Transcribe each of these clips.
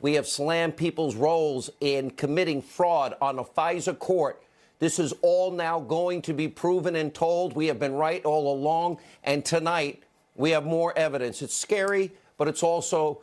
We have slammed people's roles in committing fraud on a FISA court. This is all now going to be proven and told. We have been right all along. And tonight, we have more evidence. It's scary, but it's also,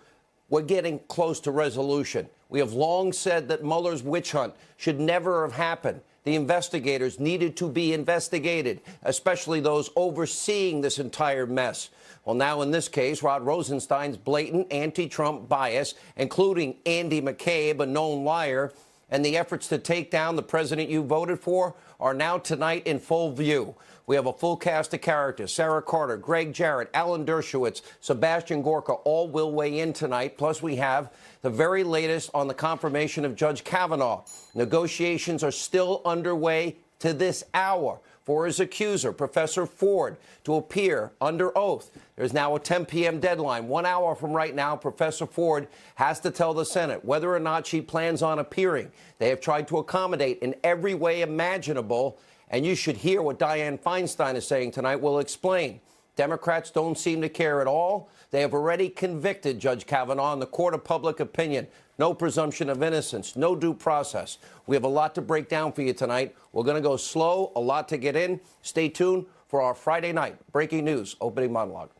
we're getting close to resolution. We have long said that Mueller's witch hunt should never have happened. The investigators needed to be investigated, especially those overseeing this entire mess. Well, now in this case, Rod Rosenstein's blatant anti-Trump bias, including Andy McCabe, a known liar, and the efforts to take down the president you voted for are now tonight in full view. We have a full cast of characters. Sarah Carter, Greg Jarrett, Alan Dershowitz, Sebastian Gorka all will weigh in tonight. Plus, we have the very latest on the confirmation of Judge Kavanaugh. Negotiations are still underway to this hour for his accuser, Professor Ford, to appear under oath. There's now a 10 p.m. deadline. 1 hour from right now, Professor Ford has to tell the Senate whether or not she plans on appearing. They have tried to accommodate in every way imaginable, and you should hear what Dianne Feinstein is saying tonight. We'll explain. Democrats don't seem to care at all. They have already convicted Judge Kavanaugh in the court of public opinion. No presumption of innocence, no due process. We have a lot to break down for you tonight. We're going to go slow, a lot to get in. Stay tuned for our Friday night breaking news opening monologue.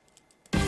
All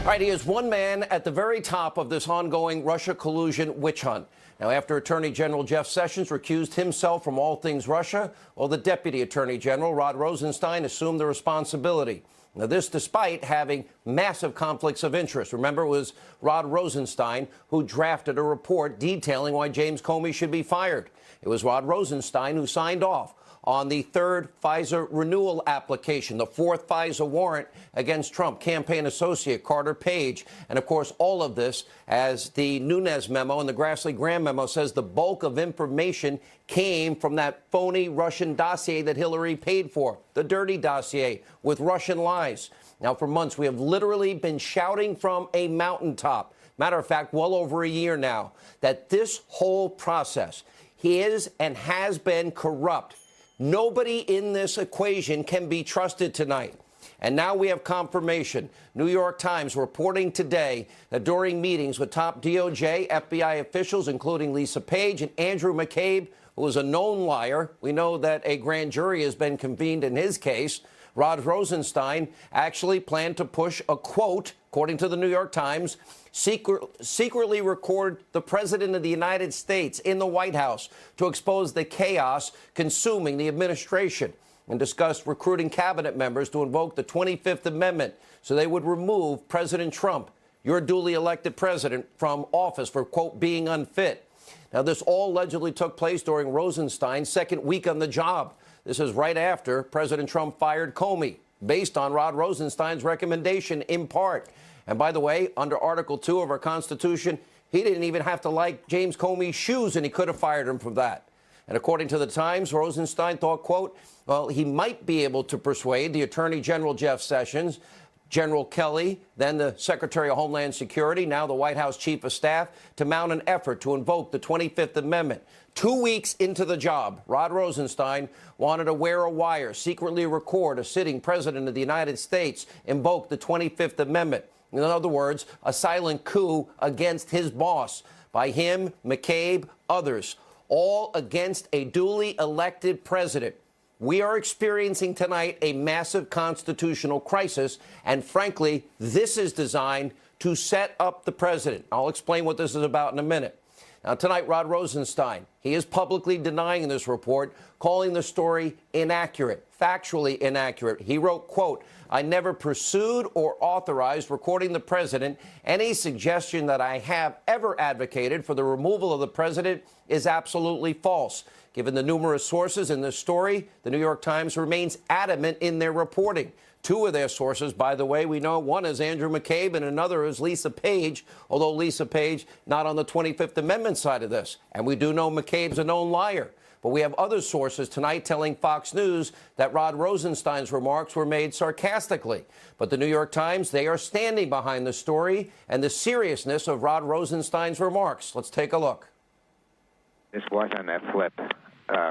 right, he is one man at the very top of this ongoing Russia collusion witch hunt. Now, after Attorney General Jeff Sessions recused himself from all things Russia, well, the Deputy Attorney General, Rod Rosenstein, assumed the responsibility. Now, this despite having massive conflicts of interest. Remember, it was Rod Rosenstein who drafted a report detailing why James Comey should be fired. It was Rod Rosenstein who signed off on the third FISA renewal application, the fourth FISA warrant against Trump campaign associate Carter Page. And, of course, all of this, as the Nunes memo and the Grassley-Graham memo says, the bulk of information came from that phony Russian dossier that Hillary paid for, the dirty dossier with Russian lies. Now, for months, we have literally been shouting from a mountaintop, matter of fact, well over a year now, that this whole process is and has been corrupt. Nobody in this equation can be trusted tonight. And now we have confirmation. New York Times reporting today that during meetings with top DOJ, FBI officials, including Lisa Page and Andrew McCabe, who is a known liar, we know that a grand jury has been convened in his case, Rod Rosenstein actually planned to push a quote, according to the New York Times, secretly record the President of the United States in the White House to expose the chaos consuming the administration, and discussed recruiting cabinet members to invoke the 25th Amendment so they would remove President Trump, your duly elected president, from office for, quote, being unfit. Now, this all allegedly took place during Rosenstein's second week on the job. This is right after President Trump fired Comey, based on Rod Rosenstein's recommendation in part. And by the way, under Article 2 of our Constitution, he didn't even have to like James Comey's shoes, and he could have fired him for that. And according to the Times, Rosenstein thought, quote, well, he might be able to persuade the Attorney General Jeff Sessions, General Kelly, then the Secretary of Homeland Security, now the White House Chief of Staff, to mount an effort to invoke the 25th Amendment. 2 weeks into the job, Rod Rosenstein wanted to wear a wire, secretly record a sitting president of the United States invoke the 25th Amendment. In other words, a silent coup against his boss by him, McCabe, others, all against a duly elected president. We are experiencing tonight a massive constitutional crisis, and frankly, this is designed to set up the president. I'll explain what this is about in a minute. Now, tonight, Rod Rosenstein, he is publicly denying this report, calling the story inaccurate, factually inaccurate. He wrote, quote, I never pursued or authorized recording the president. Any suggestion that I have ever advocated for the removal of the president is absolutely false. Given the numerous sources in this story, the New York Times remains adamant in their reporting. Two of their sources, by the way, we know one is Andrew McCabe and another is Lisa Page, although Lisa Page not on the 25th Amendment side of this. And we do know McCabe's a known liar. But we have other sources tonight telling Fox News that Rod Rosenstein's remarks were made sarcastically. But the New York Times, they are standing behind the story and the seriousness of Rod Rosenstein's remarks. Let's take a look. This wasn't a flip.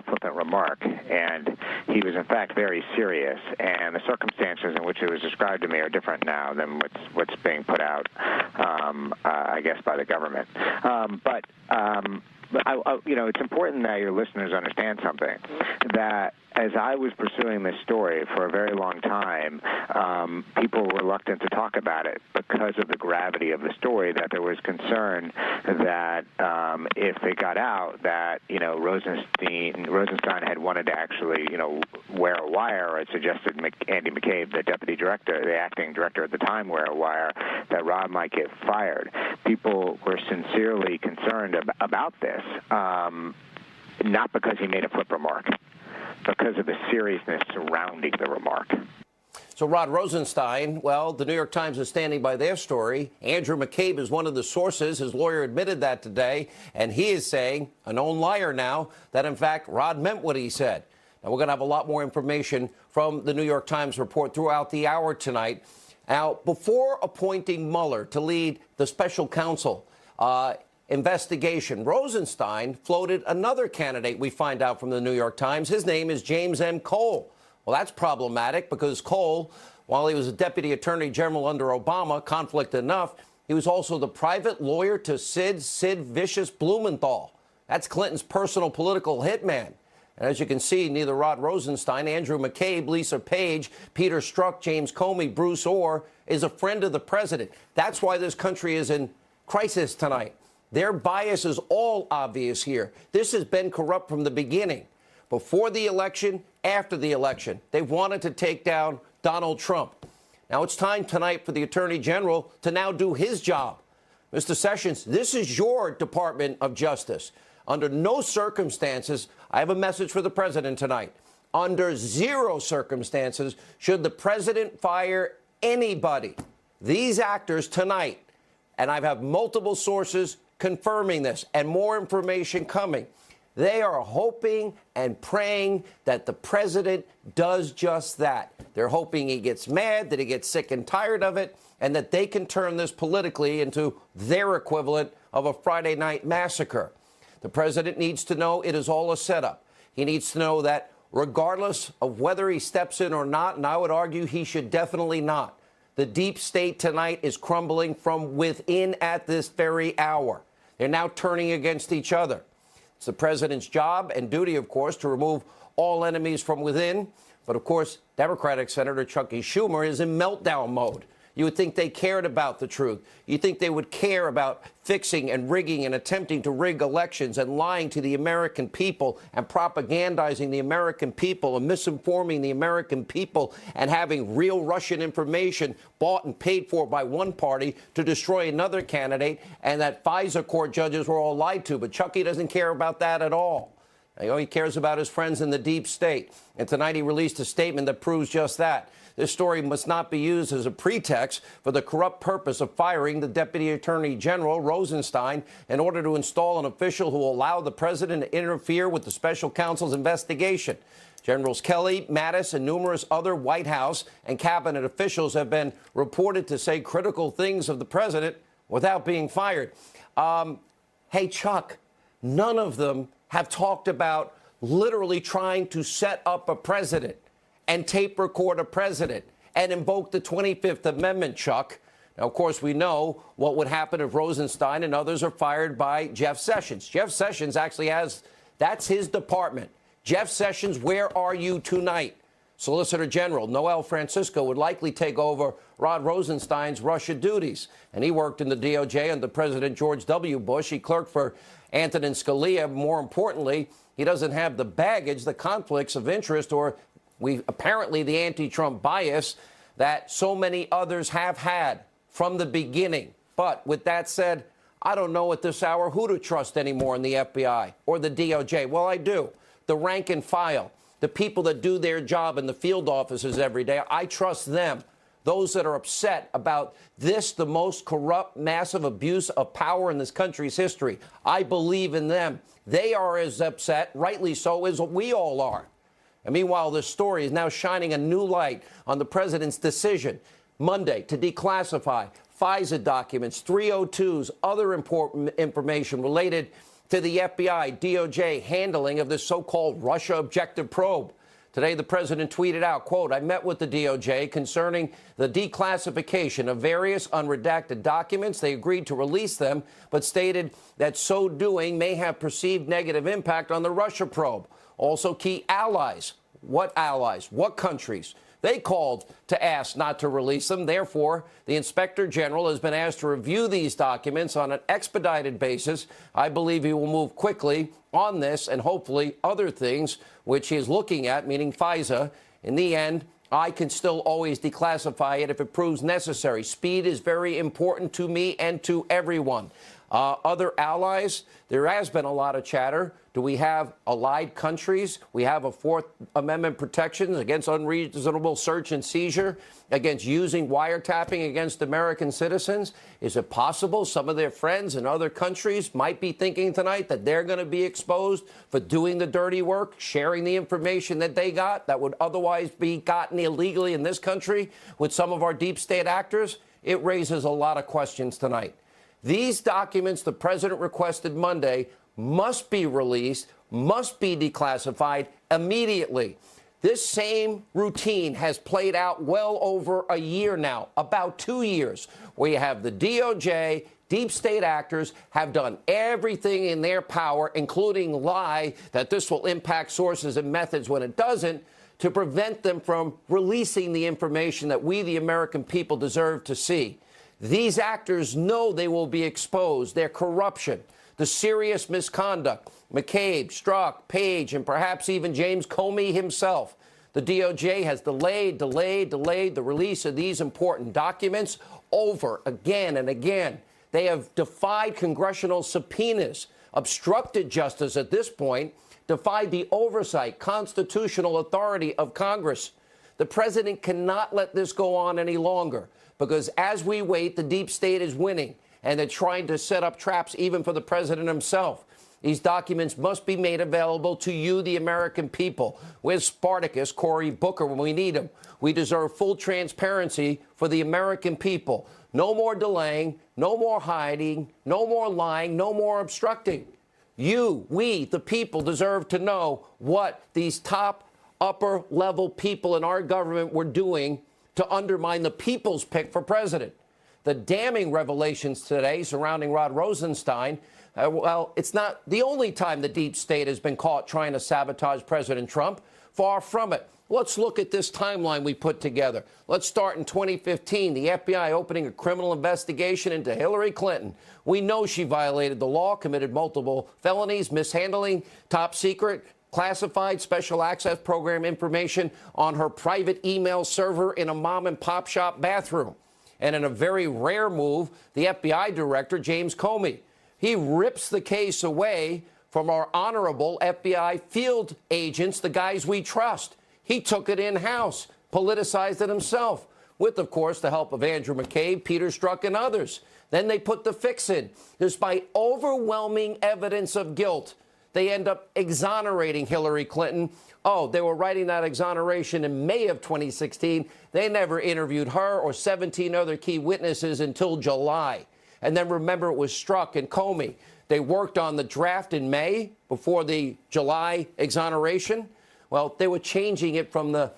flippant remark, and he was in fact very serious. And the circumstances in which it was described to me are different now than what's being put out, I guess, by the government. But it's important that your listeners understand something, that as I was pursuing this story for a very long time, people were reluctant to talk about it because of the gravity of the story, that there was concern that if it got out that, Rosenstein had wanted to actually, wear a wire, or had suggested Andy McCabe, the deputy director, the acting director at the time, wear a wire, that Rod might get fired. People were sincerely concerned about this, not because he made a flip remark, because of the seriousness surrounding the remark. So Rod Rosenstein, well, the New York Times is standing by their story. Andrew McCabe is one of the sources. His lawyer admitted that today, and he is saying, a known liar now, that in fact Rod meant what he said. Now, we're going to have a lot more information from the New York Times report throughout the hour tonight. Now, before appointing Mueller to lead the special counsel investigation, Rosenstein floated another candidate, we find out from the New York Times. His name is James M. Cole. Well, that's problematic because Cole, while he was a deputy attorney general under Obama, conflict enough, he was also the private lawyer to Sid Vicious Blumenthal. That's Clinton's personal political hitman. And as you can see, neither Rod Rosenstein, Andrew McCabe, Lisa Page, Peter Strzok, James Comey, Bruce Orr is a friend of the president. That's why this country is in crisis tonight. Their bias is all obvious here. This has been corrupt from the beginning. Before the election, after the election, they wanted to take down Donald Trump. Now it's time tonight for the Attorney General to now do his job. Mr. Sessions, this is your Department of Justice. Under no circumstances, I have a message for the president tonight. Under zero circumstances should the president fire anybody. These actors tonight, and I have multiple sources confirming this and more information coming. They are hoping and praying that the president does just that. They're hoping he gets mad, that he gets sick and tired of it, and that they can turn this politically into their equivalent of a Friday night massacre. The president needs to know it is all a setup. He needs to know that regardless of whether he steps in or not, and I would argue he should definitely not, the deep state tonight is crumbling from within at this very hour. They're now turning against each other. It's the president's job and duty, of course, to remove all enemies from within. But, of course, Democratic Senator Chucky Schumer is in meltdown mode. You would think they cared about the truth. You think they would care about fixing and rigging and attempting to rig elections and lying to the American people and propagandizing the American people and misinforming the American people and having real Russian information bought and paid for by one party to destroy another candidate, and that FISA court judges were all lied to. But Chucky doesn't care about that at all. He cares about his friends in the deep state. And tonight he released a statement that proves just that. This story must not be used as a pretext for the corrupt purpose of firing the Deputy Attorney General Rosenstein in order to install an official who will allow the president to interfere with the special counsel's investigation. Generals Kelly, Mattis, and numerous other White House and cabinet officials have been reported to say critical things of the president without being fired. Hey, Chuck, none of them have talked about literally trying to set up a president and tape record a president and invoke the 25th Amendment, Chuck. Now, of course, we know what would happen if Rosenstein and others are fired by Jeff Sessions. Jeff Sessions actually that's his department. Jeff Sessions, where are you tonight? Solicitor General Noel Francisco would likely take over Rod Rosenstein's Russia duties. And he worked in the DOJ under President George W. Bush. He clerked for Antonin Scalia. More importantly, he doesn't have the baggage, the conflicts of interest, or apparently the anti-Trump bias that so many others have had from the beginning. But with that said, I don't know at this hour who to trust anymore in the FBI or the DOJ. Well, I do. The rank and file, the people that do their job in the field offices every day, I trust them. Those that are upset about this, the most corrupt, massive abuse of power in this country's history, I believe in them. They are as upset, rightly so, as we all are. And meanwhile, this story is now shining a new light on the president's decision Monday to declassify FISA documents, 302s, other important information related to the FBI, DOJ handling of this so-called Russia objective probe. Today, the president tweeted out, quote, I met with the DOJ concerning the declassification of various unredacted documents. They agreed to release them, but stated that so doing may have perceived negative impact on the Russia probe. Also, key allies. What allies? What countries? They called to ask not to release them. Therefore, the Inspector General has been asked to review these documents on an expedited basis. I believe he will move quickly on this and hopefully other things which he is looking at, meaning FISA. In the end, I can still always declassify it if it proves necessary. Speed is very important to me and to everyone. Other allies, there has been a lot of chatter. Do we have allied countries? We have a Fourth Amendment protections against unreasonable search and seizure, against using wiretapping against American citizens. Is it possible some of their friends in other countries might be thinking tonight that they're going to be exposed for doing the dirty work, sharing the information that they got that would otherwise be gotten illegally in this country with some of our deep state actors? It raises a lot of questions tonight. These documents the president requested Monday must be released, must be declassified immediately. This same routine has played out well over a year now, about 2 years, where you have the DOJ, deep state actors have done everything in their power, including lie that this will impact sources and methods when it doesn't, to prevent them from releasing the information that we, the American people, deserve to see. These actors know they will be exposed, their corruption, the serious misconduct, McCabe, Strzok, Page, and perhaps even James Comey himself. The DOJ has delayed the release of these important documents over again and again. They have defied congressional subpoenas, obstructed justice at this point, defied the oversight, constitutional authority of Congress. The president cannot let this go on any longer. Because as we wait, the deep state is winning, and they're trying to set up traps even for the president himself. These documents must be made available to you, the American people. Where's Spartacus, Cory Booker, when we need him? We deserve full transparency for the American people. No more delaying, no more hiding, no more lying, no more obstructing. You, we, the people, deserve to know what these top, upper-level people in our government were doing to undermine the people's pick for president. The damning revelations today surrounding Rod Rosenstein, well, it's not the only time the deep state has been caught trying to sabotage President Trump. Far from it. Let's look at this timeline we put together. Let's start in 2015, the FBI opening a criminal investigation into Hillary Clinton. We know she violated the law, committed multiple felonies, mishandling top secret classified special access program information on her private email server in a mom and pop shop bathroom. And in a very rare move, the FBI director, James Comey, he rips the case away from our honorable FBI field agents, the guys we trust. He took it in-house, politicized it himself, with, of course, the help of Andrew McCabe, Peter Strzok, and others. Then they put the fix in. Despite overwhelming evidence of guilt, they end up exonerating Hillary Clinton. Oh, they were writing that exoneration in May of 2016. They never interviewed her or 17 other key witnesses until July. And then remember, it was Strzok and Comey. They worked on the draft in May before the July exoneration. Well, they were changing it from the,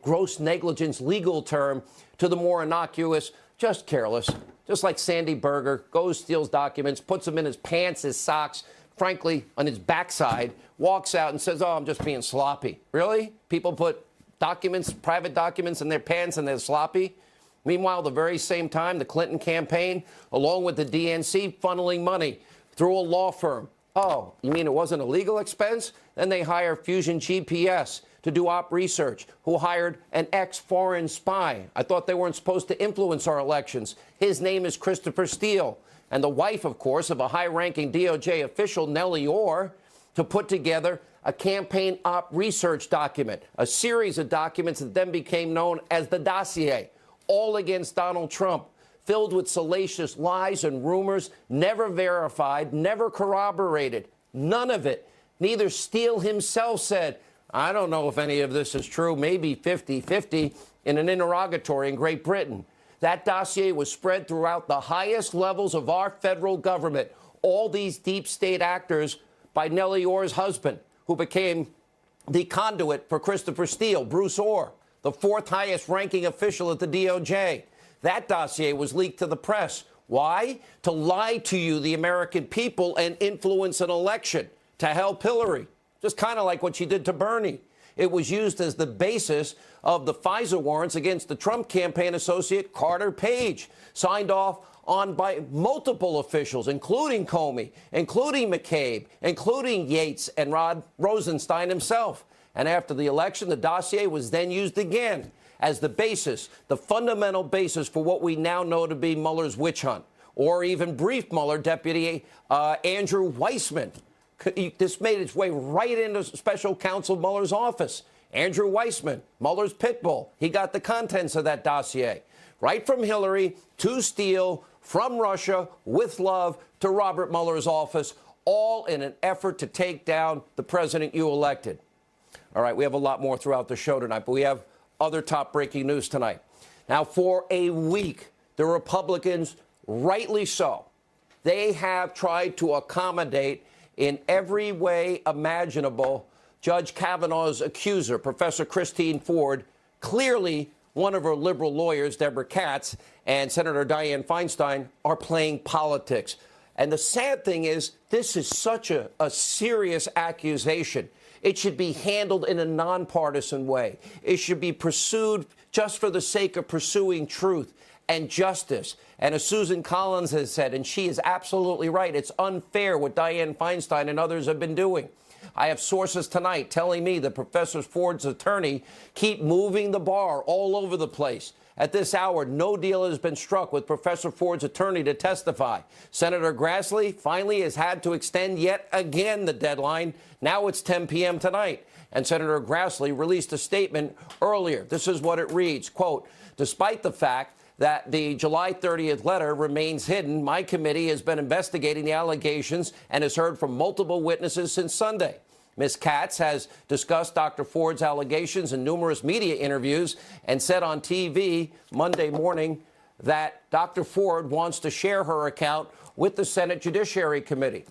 gross negligence legal term to the more innocuous, just careless. Just like Sandy Berger goes, steals documents, puts them in his pants, his socks, frankly, on his backside, walks out and says, oh, I'm just being sloppy. Really? People put documents, private documents in their pants and they're sloppy? Meanwhile, the very same time, the Clinton campaign, along with the DNC, funneling money through a law firm. Oh, you mean it wasn't a legal expense? Then they hire Fusion GPS to do op research, who hired an ex-foreign spy. I thought they weren't supposed to influence our elections. His name is Christopher Steele. And the wife, of course, of a high-ranking DOJ official, Nellie Ohr, to put together a campaign op research document, a series of documents that then became known as the dossier, all against Donald Trump, filled with salacious lies and rumors, never verified, never corroborated, none of it. Neither Steele himself said, I don't know if any of this is true, maybe 50-50, in an interrogatory in Great Britain. That dossier was spread throughout the highest levels of our federal government, all these deep state actors by Nellie Ohr's husband, who became the conduit for Christopher Steele, Bruce Ohr, the fourth highest ranking official at the DOJ. That dossier was leaked to the press. Why? To lie to you, the American people, and influence an election to help Hillary. Just kind of like what she did to Bernie. It was used as the basis of the FISA warrants against the Trump campaign associate Carter Page, signed off on by multiple officials, including Comey, including McCabe, including Yates and Rod Rosenstein himself. And after the election, the dossier was then used again as the basis, the fundamental basis for what we now know to be Mueller's witch hunt, or even briefed Mueller Deputy Andrew Weissman. This made its way right into special counsel Mueller's office. Andrew Weissman, Mueller's pit bull, he got the contents of that dossier. Right from Hillary to Steele, from Russia, with love, to Robert Mueller's office, all in an effort to take down the president you elected. All right, we have a lot more throughout the show tonight, but we have other top breaking news tonight. Now, for a week, the Republicans, rightly so, they have tried to accommodate in every way imaginable Judge Kavanaugh's accuser, Professor Christine Ford, clearly one of her liberal lawyers, Deborah Katz, and Senator Dianne Feinstein are playing politics. And the sad thing is, this is such a serious accusation. It should be handled in a nonpartisan way. It should be pursued just for the sake of pursuing truth and justice. And as Susan Collins has said, and she is absolutely right, it's unfair what Dianne Feinstein and others have been doing. I have sources tonight telling me that Professor Ford's attorney keep moving the bar all over the place. At this hour, no deal has been struck with Professor Ford's attorney to testify. Senator Grassley finally has had to extend yet again the deadline. Now it's 10 p.m. tonight. And Senator Grassley released a statement earlier. This is what it reads, quote, despite the fact that the July 30th letter remains hidden, my committee has been investigating the allegations and has heard from multiple witnesses since Sunday. Ms. Katz has discussed Dr. Ford's allegations in numerous media interviews and said on TV Monday morning that Dr. Ford wants to share her account with the Senate Judiciary Committee.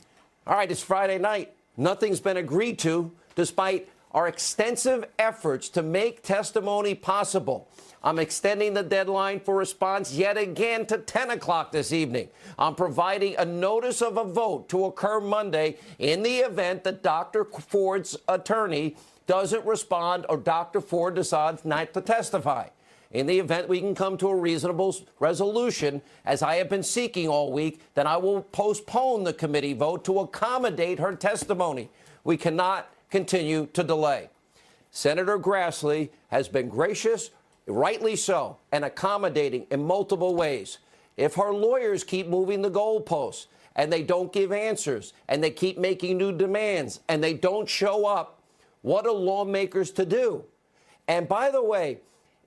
All right, it's Friday night. Nothing's been agreed to, despite our extensive efforts to make testimony possible. I'm extending the deadline for response yet again to 10 o'clock this evening. I'm providing a notice of a vote to occur Monday in the event that Dr. Ford's attorney doesn't respond or Dr. Ford decides not to testify. In the event we can come to a reasonable resolution, as I have been seeking all week, then I will postpone the committee vote to accommodate her testimony. We cannot continue to delay. Senator Grassley has been gracious, rightly so, and accommodating in multiple ways. If her lawyers keep moving the goalposts and they don't give answers and they keep making new demands and they don't show up, what are lawmakers to do? And by the way,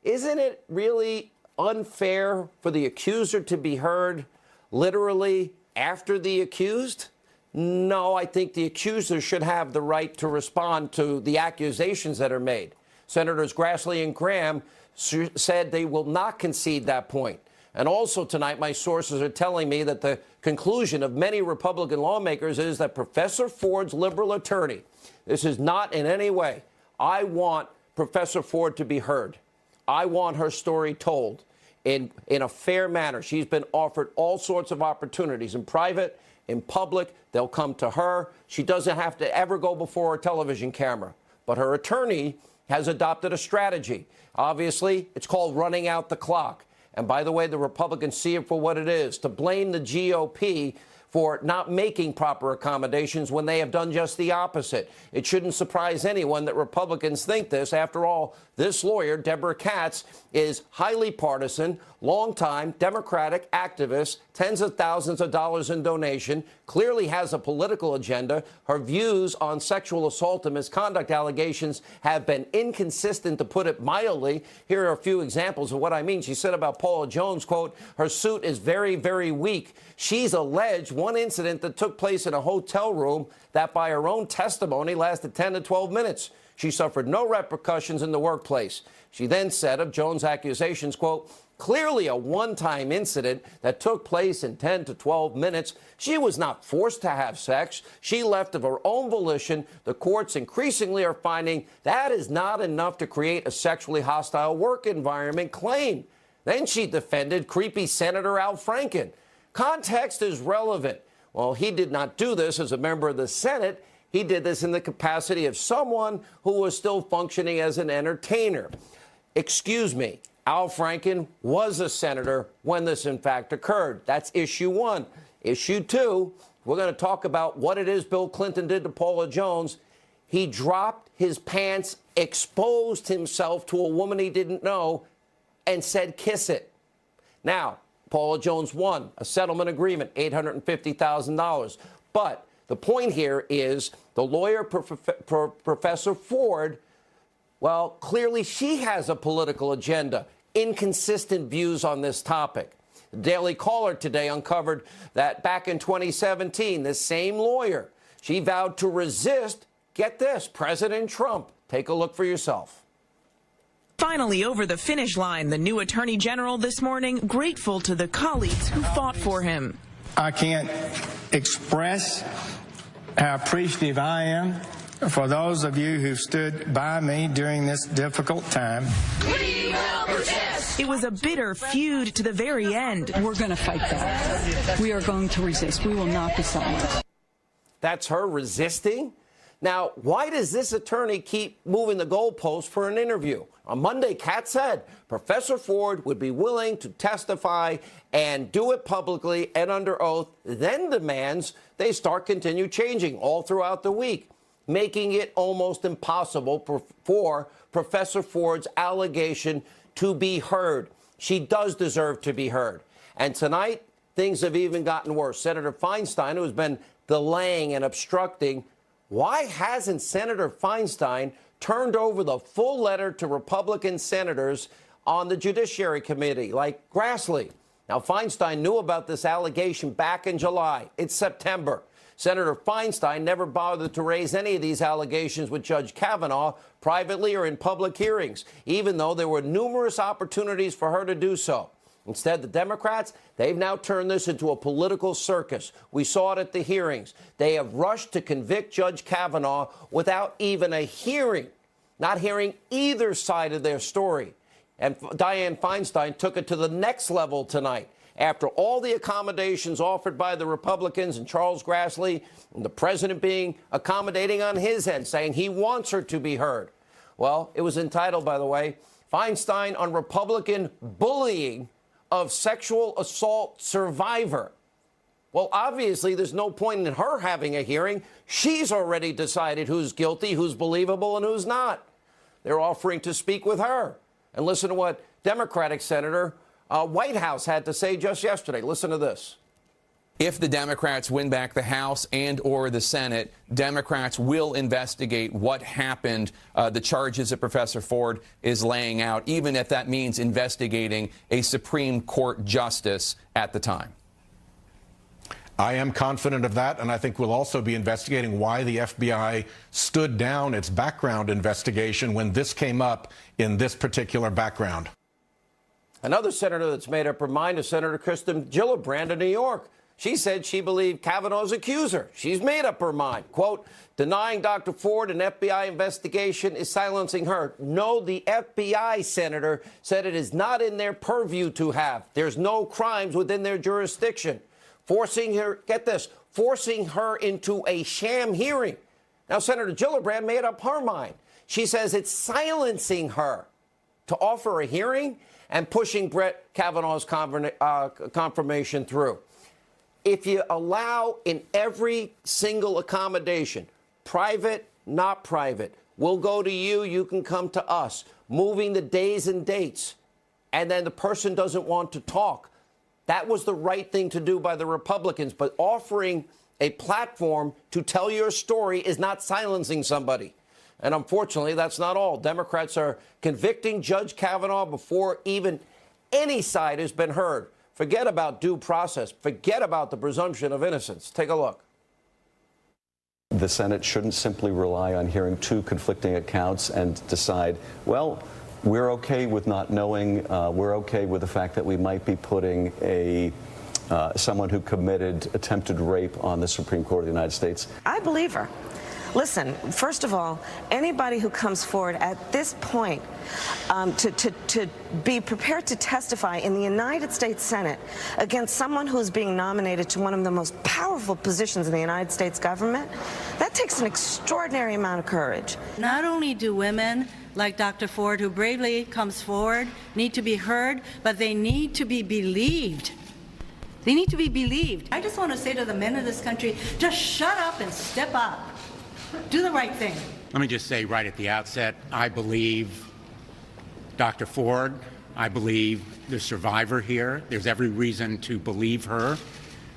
isn't it really unfair for the accuser to be heard literally after the accused? No, I think the accuser should have the right to respond to the accusations that are made. Senators Grassley and Graham said they will not concede that point. And also tonight, my sources are telling me that the conclusion of many Republican lawmakers is that Professor Ford's liberal attorney, this is not in any way, I want Professor Ford to be heard. I want her story told in a fair manner. She's been offered all sorts of opportunities in private, in public. They'll come to her. She doesn't have to ever go before a television camera. But her attorney has adopted a strategy. Obviously, it's called running out the clock. And by the way, the Republicans see it for what it is, to blame the GOP for not making proper accommodations when they have done just the opposite. It shouldn't surprise anyone that Republicans think this. After all, this lawyer, Deborah Katz, is highly partisan, longtime Democratic activist, tens of thousands of dollars in donation, clearly has a political agenda. Her views on sexual assault and misconduct allegations have been inconsistent, to put it mildly. Here are a few examples of what I mean. She said about Paula Jones, quote, her suit is very, very weak. She's alleged one incident that took place in a hotel room that by her own testimony lasted 10 to 12 minutes. She suffered no repercussions in the workplace. She then said of Jones' accusations, quote, clearly a one-time incident that took place in 10 to 12 minutes. She was not forced to have sex. She left of her own volition. The courts increasingly are finding that is not enough to create a sexually hostile work environment claim. Then she defended creepy Senator Al Franken. Context is relevant. Well, he did not do this as a member of the Senate. He did this in the capacity of someone who was still functioning as an entertainer. Excuse me. Al Franken was a senator when this, in fact, occurred. That's issue one. Issue two, we're going to talk about what it is Bill Clinton did to Paula Jones. He dropped his pants, exposed himself to a woman he didn't know, and said, kiss it. Now, Paula Jones won a settlement agreement, $850,000. But the point here is the lawyer, Professor Ford, well, clearly she has a political agenda, inconsistent views on this topic. The Daily Caller today uncovered that back in 2017, this same lawyer, she vowed to resist, get this, President Trump. Take a look for yourself. Finally over the finish line, the new Attorney General this morning grateful to the colleagues who fought for him. I can't express how appreciative I am for those of you who stood by me during this difficult time. We will resist. It was a bitter feud to the very end. We're going to fight back. We are going to resist. We will not be silent. That's her resisting? Now, why does this attorney keep moving the goalposts for an interview? On Monday, Kat said Professor Ford would be willing to testify and do it publicly and under oath, then demands they continue changing all throughout the week, making it almost impossible for Professor Ford's allegation to be heard. She does deserve to be heard. And tonight, things have even gotten worse. Senator Feinstein, who has been delaying and obstructing, why hasn't Senator Feinstein turned over the full letter to Republican senators on the Judiciary Committee, like Grassley? Now, Feinstein knew about this allegation back in July. It's September. Senator Feinstein never bothered to raise any of these allegations with Judge Kavanaugh privately or in public hearings, even though there were numerous opportunities for her to do so. Instead, the Democrats, they've now turned this into a political circus. We saw it at the hearings. They have rushed to convict Judge Kavanaugh without even a hearing, not hearing either side of their story. And Dianne Feinstein took it to the next level tonight. After all the accommodations offered by the Republicans and Charles Grassley, and the president being accommodating on his end, saying he wants her to be heard. Well, it was entitled, by the way, Feinstein on Republican bullying of sexual assault survivor. Well, obviously, there's no point in her having a hearing. She's already decided who's guilty, who's believable, and who's not. They're offering to speak with her. And listen to what Democratic Senator Whitehouse had to say just yesterday. Listen to this. If the Democrats win back the House and or the Senate, Democrats will investigate what happened, the charges that Professor Ford is laying out, even if that means investigating a Supreme Court justice at the time. I am confident of that, and I think we'll also be investigating why the FBI stood down its background investigation when this came up in this particular background. Another senator that's made up her mind is Senator Kirsten Gillibrand of New York. She said she believed Kavanaugh's accuser. She's made up her mind. Quote, denying Dr. Ford an FBI investigation is silencing her. No, the FBI, Senator, said it is not in their purview to have. There's no crimes within their jurisdiction. Forcing her, get this, forcing her into a sham hearing. Now, Senator Gillibrand made up her mind. She says it's silencing her to offer a hearing and pushing Brett Kavanaugh's confirmation through. If you allow in every single accommodation, private, not private, we'll go to you, you can come to us, moving the days and dates, and then the person doesn't want to talk. That was the right thing to do by the Republicans, but offering a platform to tell your story is not silencing somebody. And unfortunately, that's not all. Democrats are convicting Judge Kavanaugh before even any side has been heard. Forget about due process. Forget about the presumption of innocence. Take a look. the Senate shouldn't simply rely on hearing two conflicting accounts and decide, well, we're okay with not knowing, we're okay with the fact that we might be putting someone who committed attempted rape on the Supreme Court of the United States. I believe her. Listen, first of all, anybody who comes forward at this point to be prepared to testify in the United States Senate against someone who is being nominated to one of the most powerful positions in the United States government, that takes an extraordinary amount of courage. Not only do women like Dr. Ford, who bravely comes forward, need to be heard, but they need to be believed. They need to be believed. I just want to say to the men of this country, just shut up and step up. Do the right thing. Let me just say right at the outset, I believe Dr. Ford. I believe the survivor here. There's every reason to believe her.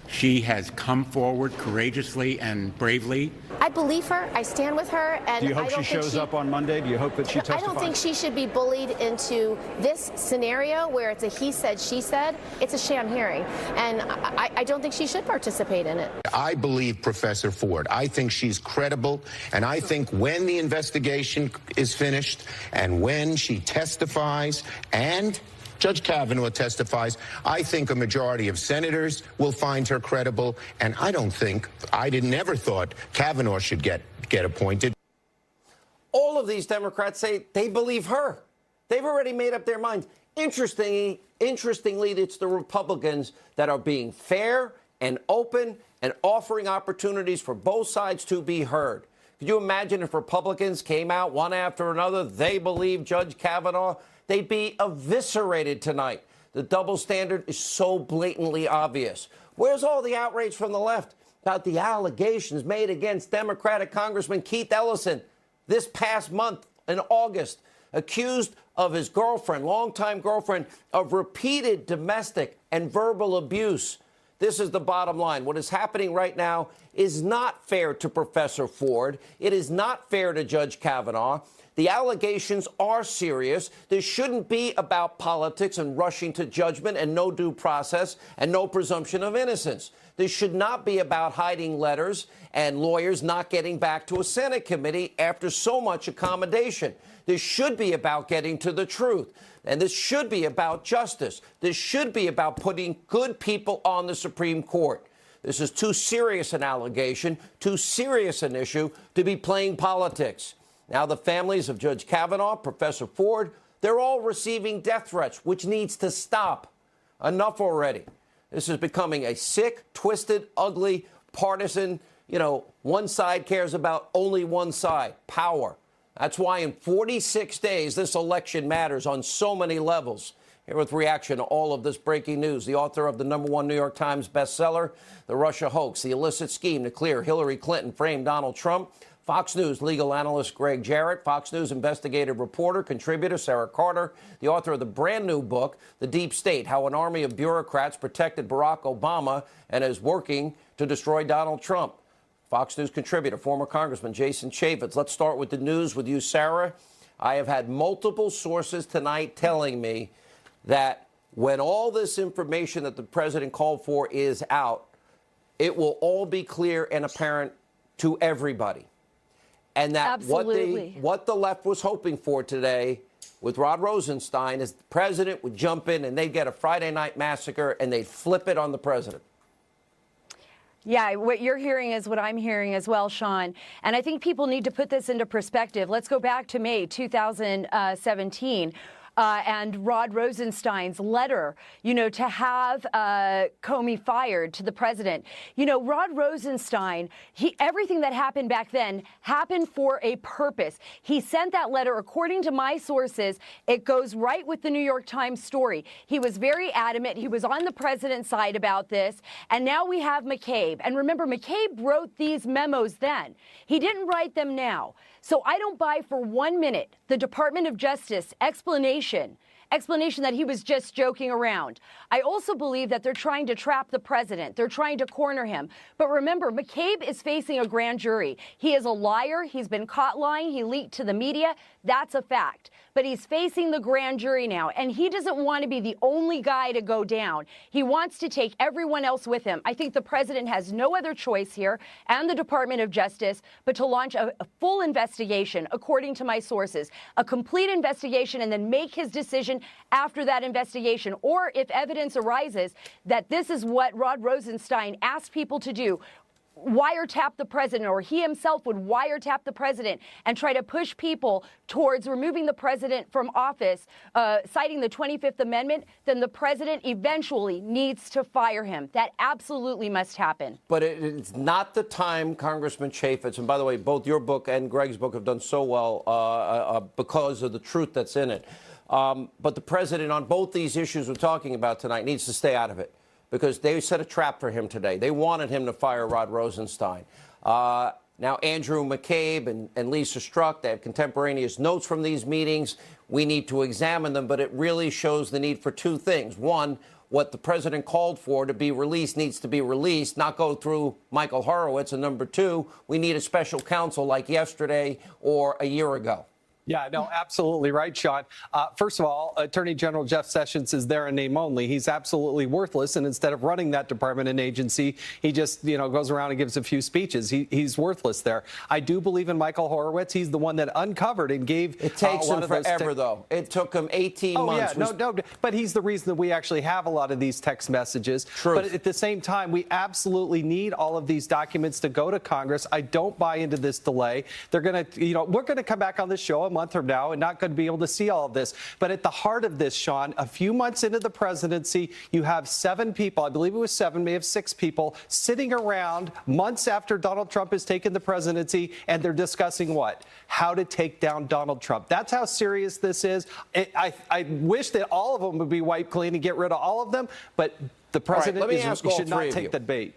She has come forward courageously and bravely. I believe her. I stand with her. And do you hope she shows up on Monday? Do you hope that she testifies? I don't think she should be bullied into this scenario where it's a he said, she said. It's a sham hearing. And I don't think she should participate in it. I believe Professor Ford. I think she's credible. And I think when the investigation is finished and when she testifies and Judge Kavanaugh testifies, I think a majority of senators will find her credible, and I never thought Kavanaugh should get appointed. All of these Democrats say they believe her. They've already made up their minds. Interestingly, it's the Republicans that are being fair and open and offering opportunities for both sides to be heard. Could you imagine if Republicans came out one after another, they believe Judge Kavanaugh? They'd be eviscerated tonight. The double standard is so blatantly obvious. Where's all the outrage from the left about the allegations made against Democratic Congressman Keith Ellison this past month in August, accused of his girlfriend, longtime girlfriend, of repeated domestic and verbal abuse? This is the bottom line. What is happening right now is not fair to Professor Ford. It is not fair to Judge Kavanaugh. The allegations are serious. This shouldn't be about politics and rushing to judgment and no due process and no presumption of innocence. This should not be about hiding letters and lawyers not getting back to a Senate committee after so much accommodation. This should be about getting to the truth. And this should be about justice. This should be about putting good people on the Supreme Court. This is too serious an allegation, too serious an issue to be playing politics. Now, the families of Judge Kavanaugh, Professor Ford, they're all receiving death threats, which needs to stop. Enough already. This is becoming a sick, twisted, ugly, partisan, one side cares about only one side, power. That's why in 46 days, this election matters on so many levels. Here with reaction to all of this breaking news, the author of the #1 New York Times bestseller, The Russia Hoax, the illicit scheme to clear Hillary Clinton framed Donald Trump, Fox News legal analyst Greg Jarrett, Fox News investigative reporter, contributor Sarah Carter, the author of the brand new book, The Deep State, How an Army of Bureaucrats Protected Barack Obama and is Working to Destroy Donald Trump. Fox News contributor, former Congressman Jason Chaffetz. Let's start with the news with you, Sarah. I have had multiple sources tonight telling me that when all this information that the president called for is out, it will all be clear and apparent to everybody. And that what the left was hoping for today with Rod Rosenstein is the president would jump in and they'd get a Friday night massacre and they'd flip it on the president. Yeah, what you're hearing is what I'm hearing as well, Sean. And I think people need to put this into perspective. Let's go back to May 2017. And Rod Rosenstein's letter, to have Comey fired to the president. Rod Rosenstein, everything that happened back then happened for a purpose. He sent that letter, according to my sources, it goes right with the New York Times story. He was very adamant. He was on the president's side about this. And now we have McCabe. And remember, McCabe wrote these memos then. He didn't write them now. So I don't buy for 1 minute the Department of Justice explanation explanation that he was just joking around. I also believe that they're trying to trap the president. They're trying to corner him. But remember, McCabe is facing a grand jury. He is a liar. He's been caught lying. He leaked to the media. That's a fact. But he's facing the grand jury now, and he doesn't want to be the only guy to go down. He wants to take everyone else with him. I think the president has no other choice here, and the Department of Justice, but to launch a full investigation, according to my sources, a complete investigation, and then make his decision after that investigation. Or if evidence arises that this is what Rod Rosenstein asked people to do, wiretap the president, or he himself would wiretap the president and try to push people towards removing the president from office, citing the 25th Amendment, then the president eventually needs to fire him. That absolutely must happen. But it's not the time, Congressman Chaffetz, and by the way, both your book and Greg's book have done so well because of the truth that's in it. But the president, on both these issues we're talking about tonight, needs to stay out of it, because they set a trap for him today. They wanted him to fire Rod Rosenstein. Now, Andrew McCabe and Lisa Strzok, they have contemporaneous notes from these meetings. We need to examine them, but it really shows the need for two things. One, what the president called for to be released needs to be released, not go through Michael Horowitz. And number two, we need a special counsel like yesterday or a year ago. Yeah, no, absolutely right, Sean. First of all, Attorney General Jeff Sessions is there in name only. He's absolutely worthless. And instead of running that department and agency, he just, goes around and gives a few speeches. He's worthless there. I do believe in Michael Horowitz. He's the one that uncovered and gave. It takes him forever, though. It took him 18 months. Yeah, no, but he's the reason that we actually have a lot of these text messages. Truth. But at the same time, we absolutely need all of these documents to go to Congress. I don't buy into this delay. They're going to, we're going to come back on this show a month from now and not going to be able to see all of this. But at the heart of this, Sean, a few months into the presidency, you have 7 people, I believe it was 7, may have 6 people, sitting around months after Donald Trump has taken the presidency, and they're discussing what? How to take down Donald Trump. That's how serious this is. I wish that all of them would be wiped clean and get rid of all of them, but the president should not take the bait.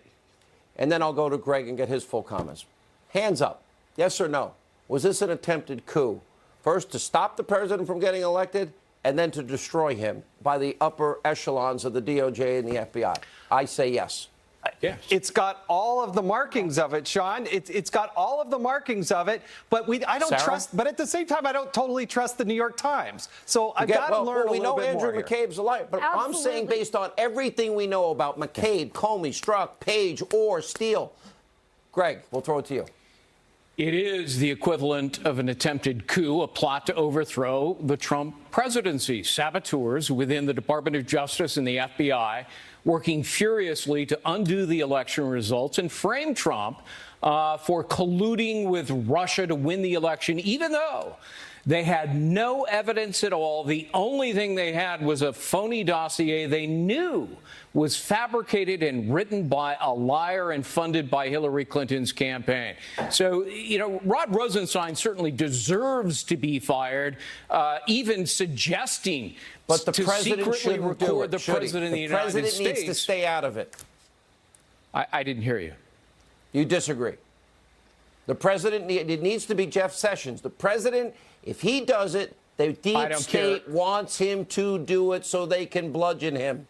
And then I'll go to Greg and get his full comments. Hands up, yes or no? Was this an attempted coup? First, to stop the president from getting elected, and then to destroy him by the upper echelons of the DOJ and the FBI. I say yes. Yeah. It's got all of the markings of it, Sean. It's got all of the markings of it, but I don't trust. But at the same time, I don't totally trust the New York Times. So I've got to learn a little bit more. We know Andrew McCabe's a liar, but Absolutely. I'm saying based on everything we know about McCabe, Comey, Strzok, Page, or Steele. Greg, we'll throw it to you. It is the equivalent of an attempted coup, a plot to overthrow the Trump presidency. Saboteurs within the Department of Justice and the FBI working furiously to undo the election results and frame Trump for colluding with Russia to win the election, even though they had no evidence at all. The only thing they had was a phony dossier they knew was fabricated and written by a liar and funded by Hillary Clinton's campaign. So, Rod Rosenstein certainly deserves to be fired, even suggesting but the to president secretly record the president of the United States. The president needs to stay out of it. I didn't hear you. You disagree. The president, it needs to be Jeff Sessions. The president, if he does it, the deep state wants him to do it so they can bludgeon him.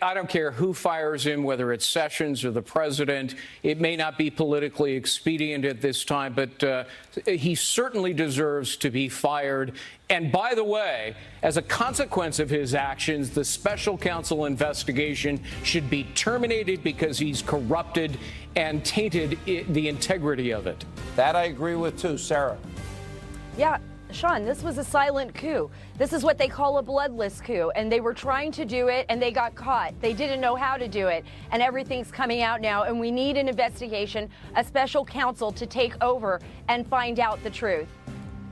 I don't care who fires him, whether it's Sessions or the president. It may not be politically expedient at this time, but he certainly deserves to be fired. And by the way, as a consequence of his actions, the special counsel investigation should be terminated because he's corrupted and tainted the integrity of it. That I agree with, too. Sarah. Yeah. Sean, this was a silent coup. This is what they call a bloodless coup, and they were trying to do it, and they got caught. They didn't know how to do it, and everything's coming out now, and we need an investigation, a special counsel to take over and find out the truth.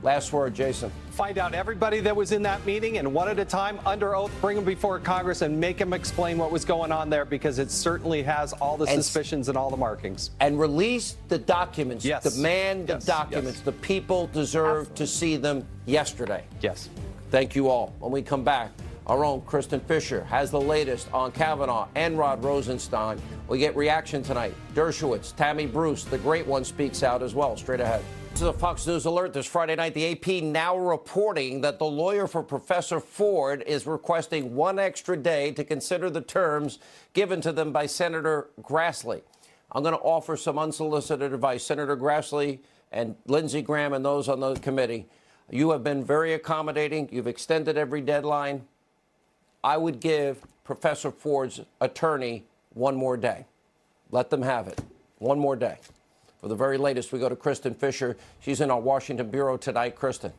Last word, Jason. Find out everybody that was in that meeting, and one at a time, under oath, bring them before Congress and make them explain what was going on there, because it certainly has all the suspicions and all the markings. And release the documents. Yes. Demand the documents. Yes. The people deserve to see them yesterday. Yes. Thank you all. When we come back, our own Kristen Fisher has the latest on Kavanaugh and Rod Rosenstein. We get reaction tonight. Dershowitz, Tammy Bruce, the great one, speaks out as well. Straight ahead. This is a Fox News alert this Friday night. The AP now reporting that the lawyer for Professor Ford is requesting one extra day to consider the terms given to them by Senator Grassley. I'm going to offer some unsolicited advice. Senator Grassley and Lindsey Graham and those on the committee, you have been very accommodating. You've extended every deadline. I would give Professor Ford's attorney one more day. Let them have it. One more day. For the very latest, we go to Kristen Fisher. She's in our Washington bureau tonight. Kristen.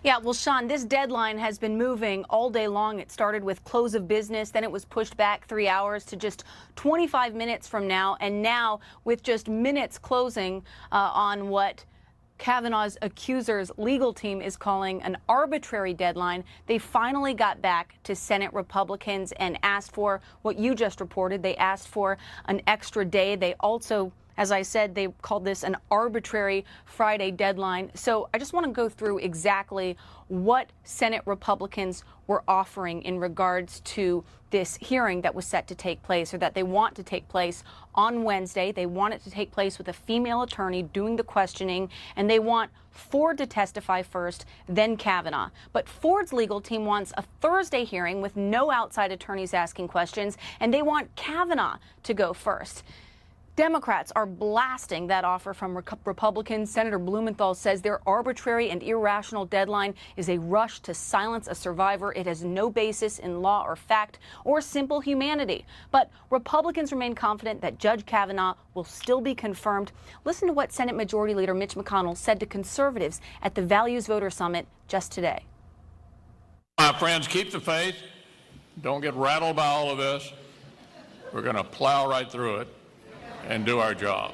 Yeah, well, Sean, this deadline has been moving all day long. It started with close of business, then it was pushed back 3 hours to just 25 minutes from now, and now with just minutes closing on what Kavanaugh's accuser's legal team is calling an arbitrary deadline, they finally got back to Senate Republicans and asked for what you just reported. They asked for an extra day. They also, as I said, they called this an arbitrary Friday deadline. So I just want to go through exactly what Senate Republicans were offering in regards to this hearing that was set to take place, or that they want to take place on Wednesday. They want it to take place with a female attorney doing the questioning, and they want Ford to testify first, then Kavanaugh. But Ford's legal team wants a Thursday hearing with no outside attorneys asking questions, and they want Kavanaugh to go first. Democrats are blasting that offer from Republicans. Senator Blumenthal says their arbitrary and irrational deadline is a rush to silence a survivor. It has no basis in law or fact or simple humanity. But Republicans remain confident that Judge Kavanaugh will still be confirmed. Listen to what Senate Majority Leader Mitch McConnell said to conservatives at the Values Voter Summit just today. My friends, keep the faith. Don't get rattled by all of this. We're going to plow right through it and do our job.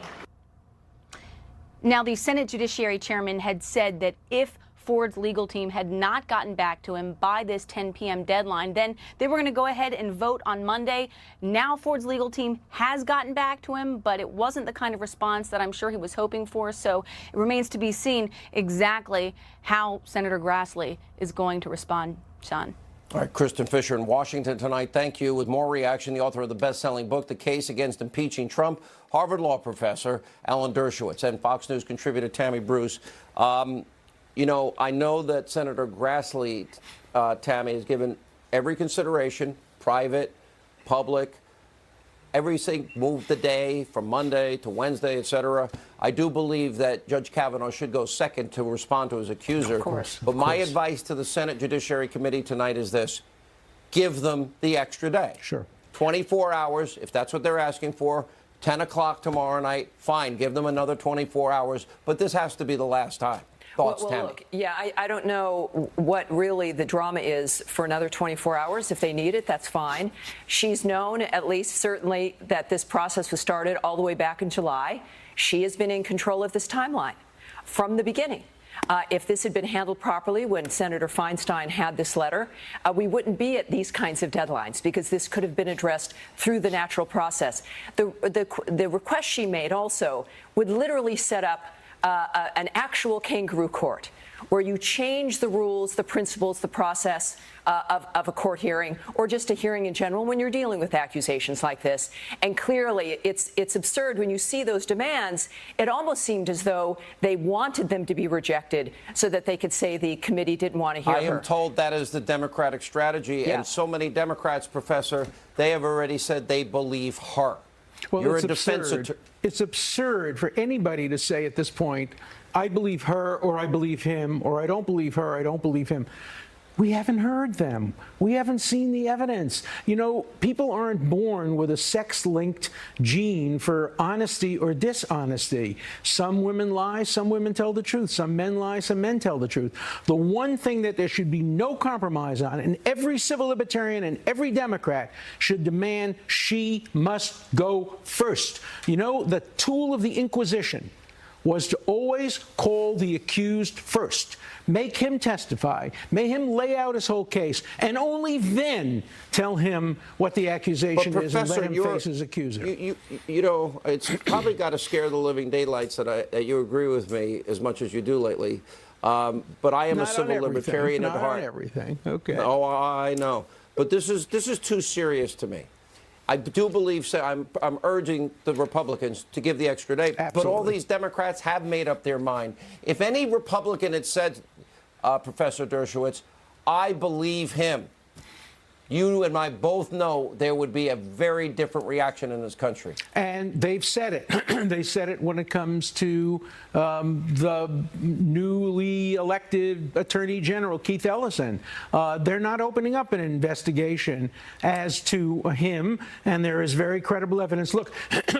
Now, the Senate Judiciary Chairman had said that if Ford's legal team had not gotten back to him by this 10 p.m. deadline, then they were going to go ahead and vote on Monday. Now Ford's legal team has gotten back to him, but it wasn't the kind of response that I'm sure he was hoping for. So it remains to be seen exactly how Senator Grassley is going to respond, Sean. All right, Kristen Fisher in Washington tonight. Thank you. With more reaction, the author of the best-selling book, The Case Against Impeaching Trump, Harvard Law professor Alan Dershowitz, and Fox News contributor Tammy Bruce. You know, I know that Senator Grassley, Tammy, has given every consideration, private, public, everything, moved the day from Monday to Wednesday, et cetera. I do believe that Judge Kavanaugh should go second to respond to his accuser. Of course. But my advice to the Senate Judiciary Committee tonight is this. Give them the extra day. Sure. 24 hours, if that's what they're asking for. 10 o'clock tomorrow night, fine. Give them another 24 hours. But this has to be the last time. Thoughts, Tammy? Look, yeah, I don't know what really the drama is for another 24 hours. If they need it, that's fine. She's known, at least certainly, that this process was started all the way back in July. She has been in control of this timeline from the beginning. If this had been handled properly when Senator Feinstein had this letter, we wouldn't be at these kinds of deadlines, because this could have been addressed through the natural process. The request she made also would literally set up an actual kangaroo court, where you change the rules, the principles, the process of a court hearing, or just a hearing in general when you're dealing with accusations like this. And clearly, it's absurd when you see those demands. It almost seemed as though they wanted them to be rejected so that they could say the committee didn't want to hear her. I am told that is the Democratic strategy, and so many Democrats, Professor, they have already said they believe her. Well, You're it's a defense absurd. It's absurd for anybody to say at this point, I believe her, or I believe him, or I don't believe her, I don't believe him. We haven't heard them. We haven't seen the evidence. You know, people aren't born with a sex-linked gene for honesty or dishonesty. Some women lie, some women tell the truth. Some men lie, some men tell the truth. The one thing that there should be no compromise on, and every civil libertarian and every Democrat should demand, she must go first. You know, the tool of the Inquisition was to always call the accused first, make him testify, make him lay out his whole case, and only then tell him what the accusation is and let him face his accuser. You know, it's probably got to scare the living daylights that you agree with me as much as you do lately. But I am a civil libertarian at heart. Not on everything. Okay. Oh, I know. But this is too serious to me. I do believe so. I'm urging the Republicans to give the extra day. Absolutely. But all these Democrats have made up their mind. If any Republican had said, Professor Dershowitz, I believe him, you and I both know there would be a very different reaction in this country. And they've said it. They said it when it comes to the newly elected Attorney General, Keith Ellison. They're not opening up an investigation as to him, and there is very credible evidence. Look,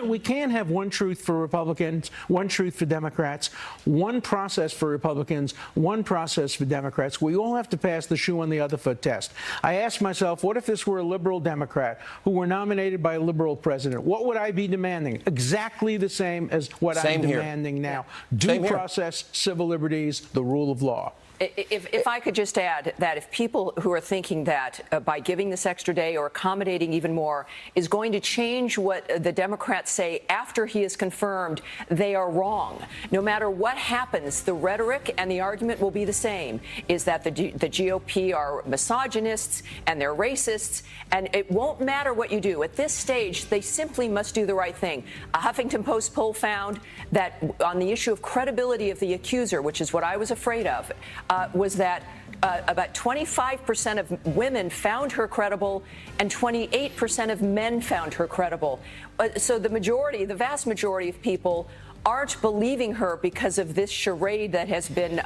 we can't have one truth for Republicans, one truth for Democrats, one process for Republicans, one process for Democrats. We all have to pass the shoe on the other foot test. I asked myself, what if this were a liberal Democrat who were nominated by a liberal president? What would I be demanding? Exactly the same as what I'm demanding now. Due process, civil liberties, the rule of law. If I could just add that if people who are thinking that by giving this extra day or accommodating even more is going to change what the Democrats say after he is confirmed, they are wrong. No matter what happens, the rhetoric and the argument will be the same, is that the GOP are misogynists and they're racists, and it won't matter what you do. At this stage, they simply must do the right thing. A Huffington Post poll found that on the issue of credibility of the accuser, which is what I was afraid of, was that about 25% of women found her credible and 28% of men found her credible. So the vast majority of people aren't believing her because of this charade that has been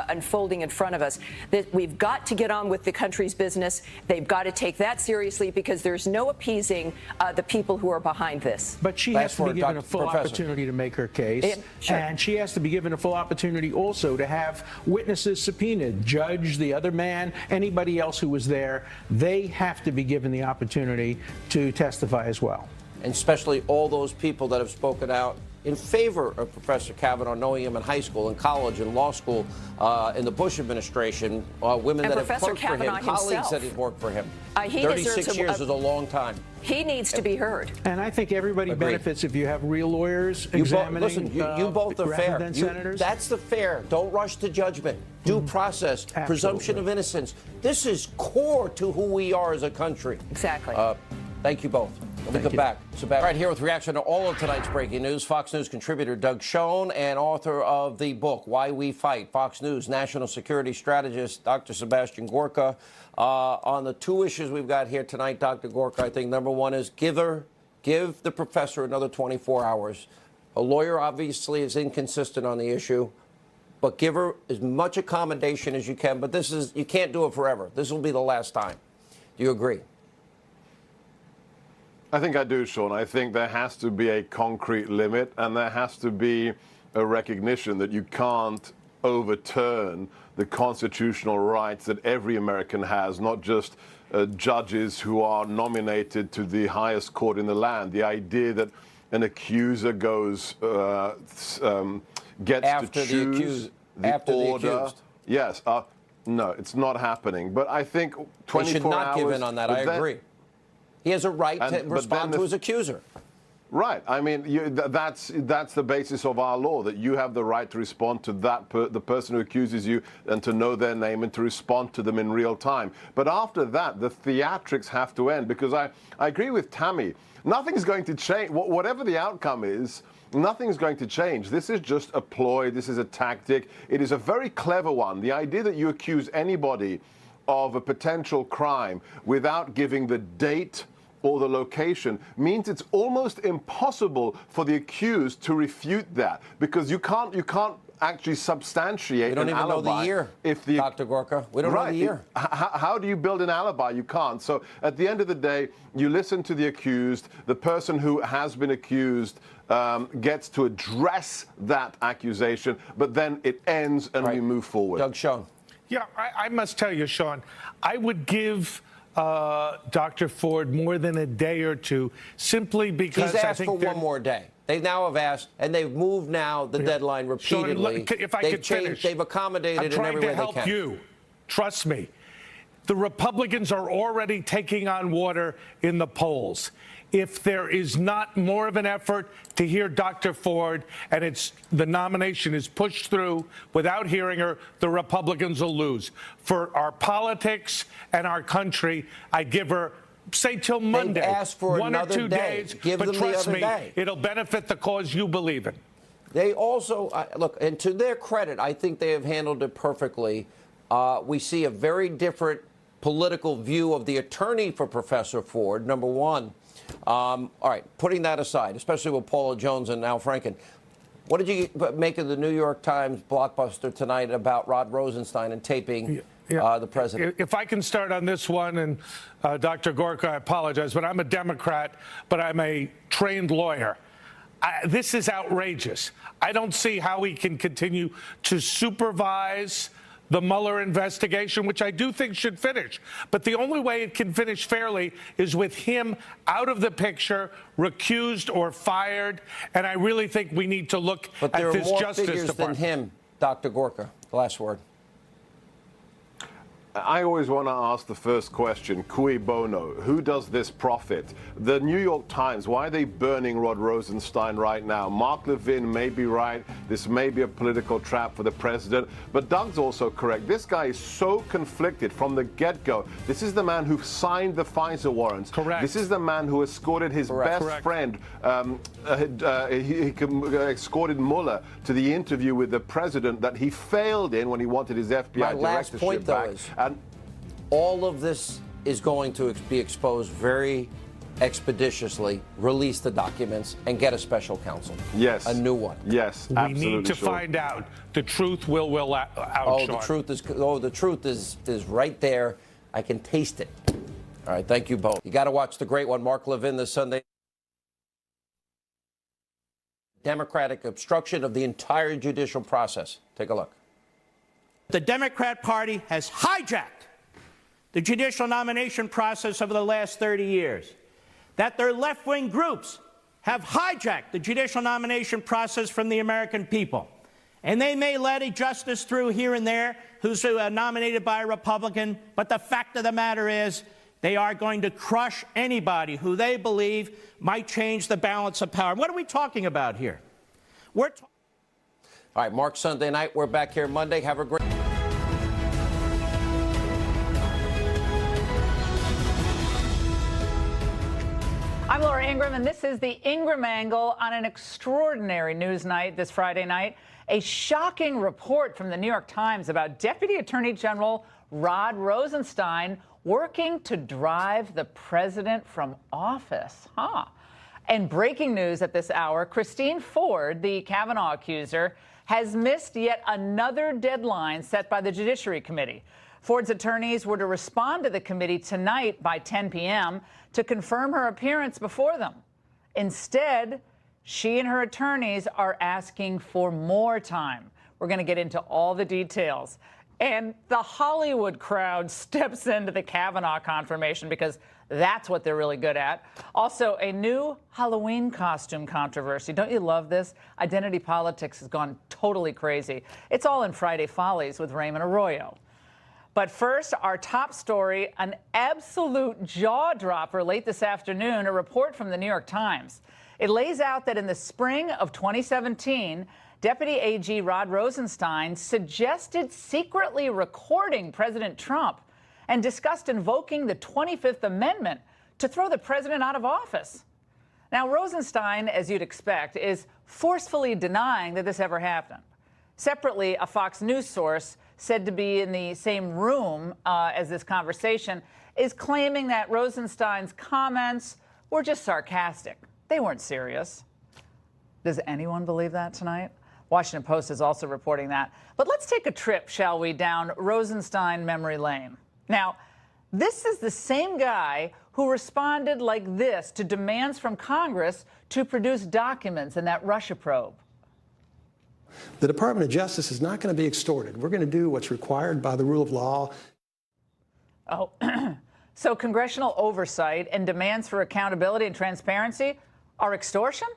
unfolding in front of us. That we've got to get on with the country's business. They've got to take that seriously because there's no appeasing the people who are behind this. But she has to be given a full opportunity to make her case. Sure. And she has to be given a full opportunity also to have witnesses subpoenaed, judge, the other man, anybody else who was there. They have to be given the opportunity to testify as well. And especially all those people that have spoken out in favor of Professor Kavanaugh, knowing him in high school and college and law school, in the Bush administration, women that have worked for him, colleagues that have worked for him. 36 years is a long time. He needs to be heard. And I think everybody benefits if you have real lawyers examining. Listen, you both are fair. That's the fair. Don't rush to judgment. Due process, presumption of innocence. This is core to who we are as a country. Exactly. Thank you both. We'll come back. Sebastian. Right here with reaction to all of tonight's breaking news, Fox News contributor Doug Schoen and author of the book, Why We Fight, Fox News national security strategist Dr. Sebastian Gorka. On the two issues we've got here tonight, Dr. Gorka, I think number one is give the professor another 24 hours. A lawyer obviously is inconsistent on the issue, but give her as much accommodation as you can. But you can't do it forever. This will be the last time. Do you agree? I think I do, Sean. I think there has to be a concrete limit, and there has to be a recognition that you can't overturn the constitutional rights that every American has, not just judges who are nominated to the highest court in the land. The idea that an accuser gets after to choose the order. Yes. No, it's not happening. But I think 24 hours. He should not give in on that. I agree. He has a right to respond to his accuser. Right. I mean, that's the basis of our law, that you have the right to respond to the person who accuses you and to know their name and to respond to them in real time. But after that, the theatrics have to end, because I agree with Tammy. Nothing's going to change. Whatever the outcome is, nothing's going to change. This is just a ploy. This is a tactic. It is a very clever one. The idea that you accuse anybody of a potential crime without giving the date or the location means it's almost impossible for the accused to refute that, because you can't actually substantiate an alibi. We don't even know the year, Dr. Gorka. We don't know the year. How do you build an alibi? You can't. So at the end of the day, you listen to the accused. The person who has been accused gets to address that accusation, but then it ends and we move forward. Doug Schoen. Yeah, I must tell you, Sean, I would give Dr. Ford more than a day or two, simply because he's asked for one more day. They now have asked, and they've moved now the deadline repeatedly. Sean, if I could finish, they've accommodated in every way they can. I'm trying to help you. Trust me. The Republicans are already taking on water in the polls. If there is not more of an effort to hear Dr. Ford and the nomination is pushed through without hearing her, the Republicans will lose. For our politics and our country, I give her say till Monday. asked for 1 or another 2 day. days. Give but them the trust other me, day. it'll benefit the cause you believe in. They also, look, and to their credit, I think they have handled it perfectly. We see a very different political view of the attorney for Professor Ford, number one. All right, putting that aside, especially with Paula Jones and Al Franken, what did you make of the New York Times blockbuster tonight about Rod Rosenstein and taping the president? If I can start on this one, and Dr. Gorka, I apologize, but I'm a Democrat, but I'm a trained lawyer. This is outrageous. I don't see how we can continue to supervise the Mueller investigation, which I do think should finish. But the only way it can finish fairly is with him out of the picture, recused or fired. And I really think we need to look but at there this are more Justice figures Department. than him, Dr. Gorka. The last word. I always want to ask the first question, cui bono? Who does this profit? The New York Times, why are they burning Rod Rosenstein right now? Mark Levin may be right. This may be a political trap for the president. But Doug's also correct. This guy is so conflicted from the get-go. This is the man who signed the FISA warrants. Correct. This is the man who escorted his best friend. He escorted Mueller to the interview with the president that he failed in when he wanted his FBI My last directorship point, though, back. is all of this is going to be exposed very expeditiously. Release the documents and get a special counsel. Yes. A new one. Yes, we need to find out. The truth will out. Oh, Sean. the truth is right there. I can taste it. All right, thank you both. You got to watch the great one, Mark Levin, this Sunday. Democratic obstruction of the entire judicial process. Take a look. The Democrat Party has hijacked the judicial nomination process over the last 30 years. That their left-wing groups have hijacked the judicial nomination process from the American people. And they may let a justice through here and there who's nominated by a Republican, but the fact of the matter is they are going to crush anybody who they believe might change the balance of power. What are we talking about here? All right, Mark, Sunday night. We're back here Monday. Have a great... I'm Laura Ingraham, and this is the Ingraham Angle on an extraordinary news night this Friday night. A shocking report from the New York Times about Deputy Attorney General Rod Rosenstein working to drive the president from office. And breaking news at this hour, Christine Ford, the Kavanaugh accuser, has missed yet another deadline set by the Judiciary Committee. Ford's attorneys were to respond to the committee tonight by 10 p.m. to confirm her appearance before them. Instead, she and her attorneys are asking for more time. We're going to get into all the details. And the Hollywood crowd steps into the Kavanaugh confirmation because that's what they're really good at. Also, a new Halloween costume controversy. Don't you love this? Identity politics has gone totally crazy. It's all in Friday Follies with Raymond Arroyo. But first, our top story, an absolute jaw-dropper late this afternoon, a report from the New York Times. It lays out that in the spring of 2017, Deputy AG Rod Rosenstein suggested secretly recording President Trump and discussed invoking the 25th Amendment to throw the president out of office. Now, Rosenstein, as you'd expect, is forcefully denying that this ever happened. Separately, a Fox News source said to be in the same room as this conversation is claiming that Rosenstein's comments were just sarcastic. They weren't serious. Does anyone believe that tonight? Washington Post is also reporting that. But let's take a trip, shall we, down Rosenstein memory lane. Now, this is the same guy who responded like this to demands from Congress to produce documents in that Russia probe. The Department of Justice is not going to be extorted. We're going to do what's required by the rule of law. Oh, so congressional oversight and demands for accountability and transparency are extortion?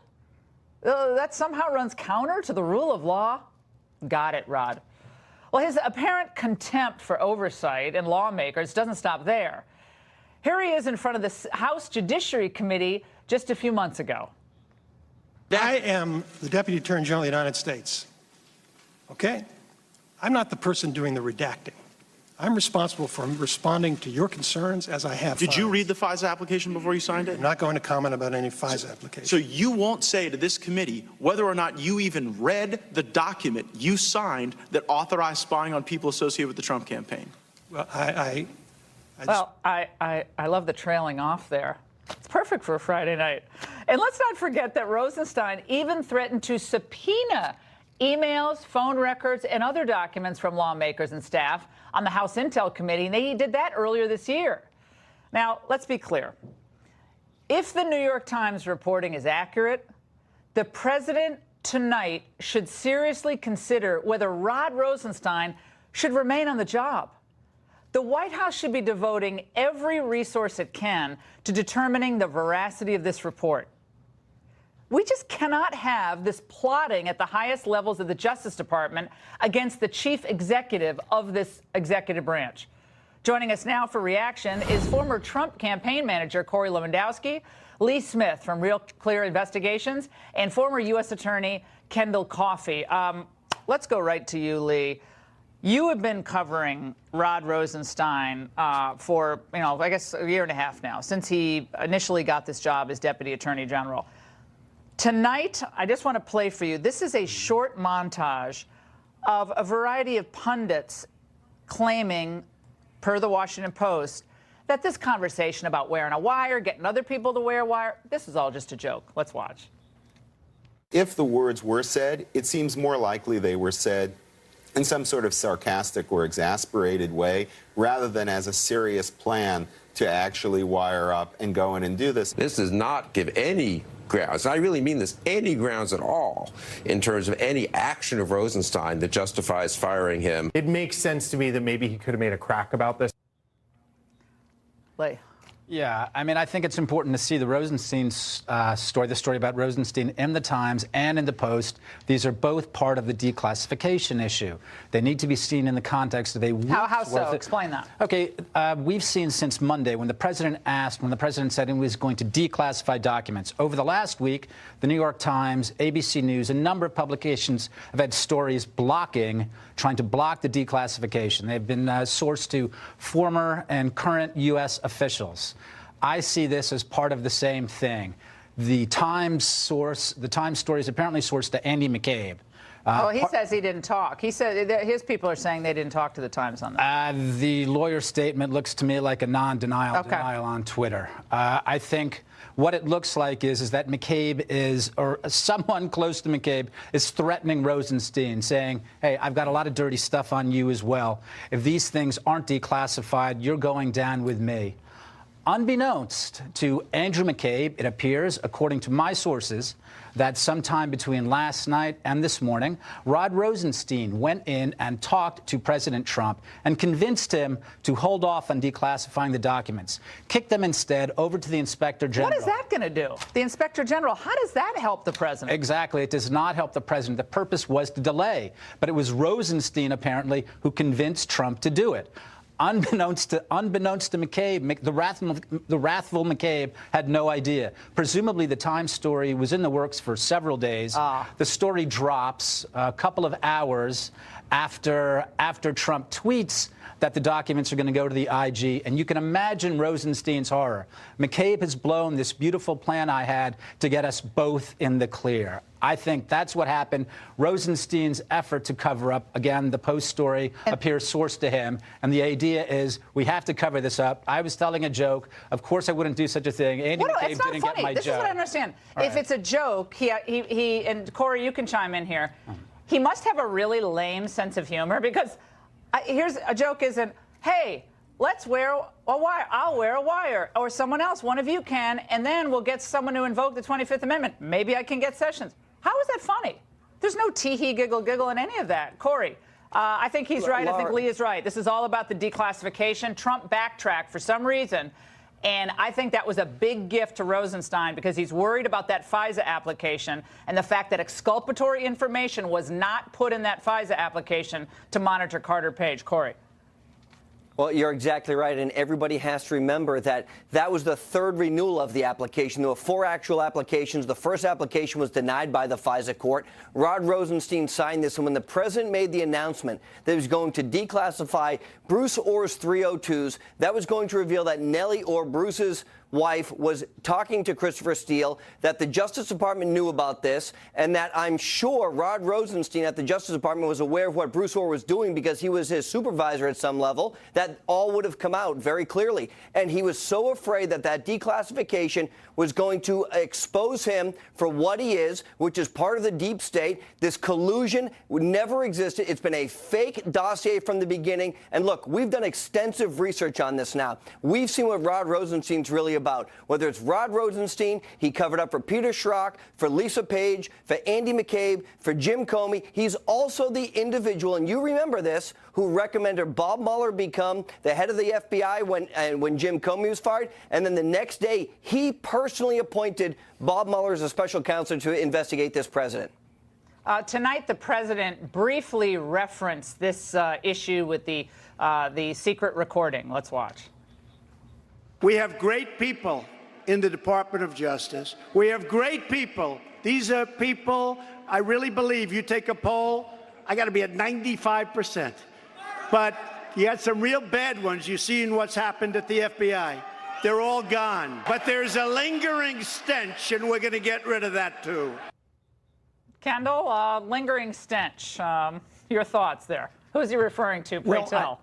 That somehow runs counter to the rule of law? Got it, Rod. Well, his apparent contempt for oversight and lawmakers doesn't stop there. Here he is in front of the House Judiciary Committee just a few months ago. I am the Deputy Attorney General of the United States. Okay? I'm not the person doing the redacting. I'm responsible for responding to your concerns as I have. Did you read the FISA application before you signed it? I'm not going to comment about any FISA application. So you won't say to this committee whether or not you even read the document you signed that authorized spying on people associated with the Trump campaign? Well, I love the trailing off there. It's perfect for a Friday night. And let's not forget that Rosenstein even threatened to subpoena emails, phone records, and other documents from lawmakers and staff on the House Intel Committee, and he did that earlier this year. Now, let's be clear. If the New York Times reporting is accurate, the president tonight should seriously consider whether Rod Rosenstein should remain on the job. The White House should be devoting every resource it can to determining the veracity of this report. We just cannot have this plotting at the highest levels of the Justice Department against the chief executive of this executive branch. Joining us now for reaction is former Trump campaign manager Corey Lewandowski, Lee Smith from Real Clear Investigations, and former U.S. Attorney Kendall Coffey. Let's go right to you, Lee. You have been covering Rod Rosenstein for, I guess a year and a half now, since he initially got this job as Deputy Attorney General. Tonight, I just want to play for you. This is a short montage of a variety of pundits claiming, per the Washington Post, that this conversation about wearing a wire, getting other people to wear a wire, this is all just a joke. Let's watch. If the words were said, it seems more likely they were said in some sort of sarcastic or exasperated way, rather than as a serious plan to actually wire up and go in and do this. This does not give any grounds, and I really mean this, any grounds at all in terms of any action of Rosenstein that justifies firing him. It makes sense to me that maybe he could have made a crack about this. Lee. Yeah, I mean, I think it's important to see the Rosenstein story, the story about Rosenstein in the Times and in the Post. These are both part of the declassification issue. They need to be seen in the context of a week's How so? worth of... Explain that. Okay, we've seen since Monday when the president said he was going to declassify documents. Over the last week, the New York Times, ABC News, a number of publications have had stories trying to block the declassification. They've been sourced to former and current U.S. officials. I see this as part of the same thing. The Times story is apparently sourced to Andy McCabe. He says he didn't talk. He said his people are saying they didn't talk to the Times on that. The lawyer's statement looks to me like a non-denial denial on Twitter. I think what it looks like is that McCabe or someone close to McCabe is threatening Rosenstein, saying, hey, I've got a lot of dirty stuff on you as well. If these things aren't declassified, you're going down with me. Unbeknownst to Andrew McCabe, it appears, according to my sources, that sometime between last night and this morning, Rod Rosenstein went in and talked to President Trump and convinced him to hold off on declassifying the documents, kick them instead over to the Inspector General. What is that going to do? The Inspector General, how does that help the president? Exactly. It does not help the president. The purpose was to delay. But it was Rosenstein, apparently, who convinced Trump to do it. Unbeknownst to McCabe, the wrathful McCabe had no idea. Presumably, the Times story was in the works for several days. The story drops a couple of hours after Trump tweets that the documents are going to go to the IG, and you can imagine Rosenstein's horror. McCabe has blown this beautiful plan I had to get us both in the clear. I think that's what happened. Rosenstein's effort to cover up, again, the Post story appears sourced to him, and the idea is we have to cover this up. I was telling a joke. Of course I wouldn't do such a thing. Andy McCabe didn't get my joke. This is what I understand. If it's a joke, he and Corey, you can chime in here. He must have a really lame sense of humor, because here's a joke isn't, hey, let's wear a wire. I'll wear a wire. Or someone else, one of you can, and then we'll get someone to invoke the 25th Amendment. Maybe I can get Sessions. How is that funny? There's no tee-hee, giggle in any of that. Corey, I think he's right. I think Lee is right. This is all about the declassification. Trump backtracked for some reason. And I think that was a big gift to Rosenstein, because he's worried about that FISA application and the fact that exculpatory information was not put in that FISA application to monitor Carter Page. Corey. Well, you're exactly right, and everybody has to remember that that was the third renewal of the application. There were 4 actual applications. The first application was denied by the FISA court. Rod Rosenstein signed this, and when the president made the announcement that he was going to declassify Bruce Ohr's 302s, that was going to reveal that Nellie Ohr, Bruce's wife, was talking to Christopher Steele, that the Justice Department knew about this, and that I'm sure Rod Rosenstein at the Justice Department was aware of what Bruce Ohr was doing because he was his supervisor at some level. That all would have come out very clearly. And he was so afraid that that declassification was going to expose him for what he is, which is part of the deep state. This collusion never existed. It's been a fake dossier from the beginning. And look, we've done extensive research on this now. We've seen what Rod Rosenstein's really about. Whether it's Rod Rosenstein, he covered up for Peter Schrock, for Lisa Page, for Andy McCabe, for Jim Comey. He's also the individual, and you remember this, who recommended Bob Mueller become the head of the FBI when Jim Comey was fired. And then the next day, he personally appointed Bob Mueller as a special counsel to investigate this president. Tonight, the president briefly referenced this issue with the secret recording. Let's watch. We have great people in the Department of Justice. We have great people. These are people, I really believe, you take a poll, I got to be at 95%. But you had some real bad ones. You've seen what's happened at the FBI. They're all gone. But there's a lingering stench, and we're going to get rid of that, too. Kendall, lingering stench. Your thoughts there? Who is he referring to? Pray tell.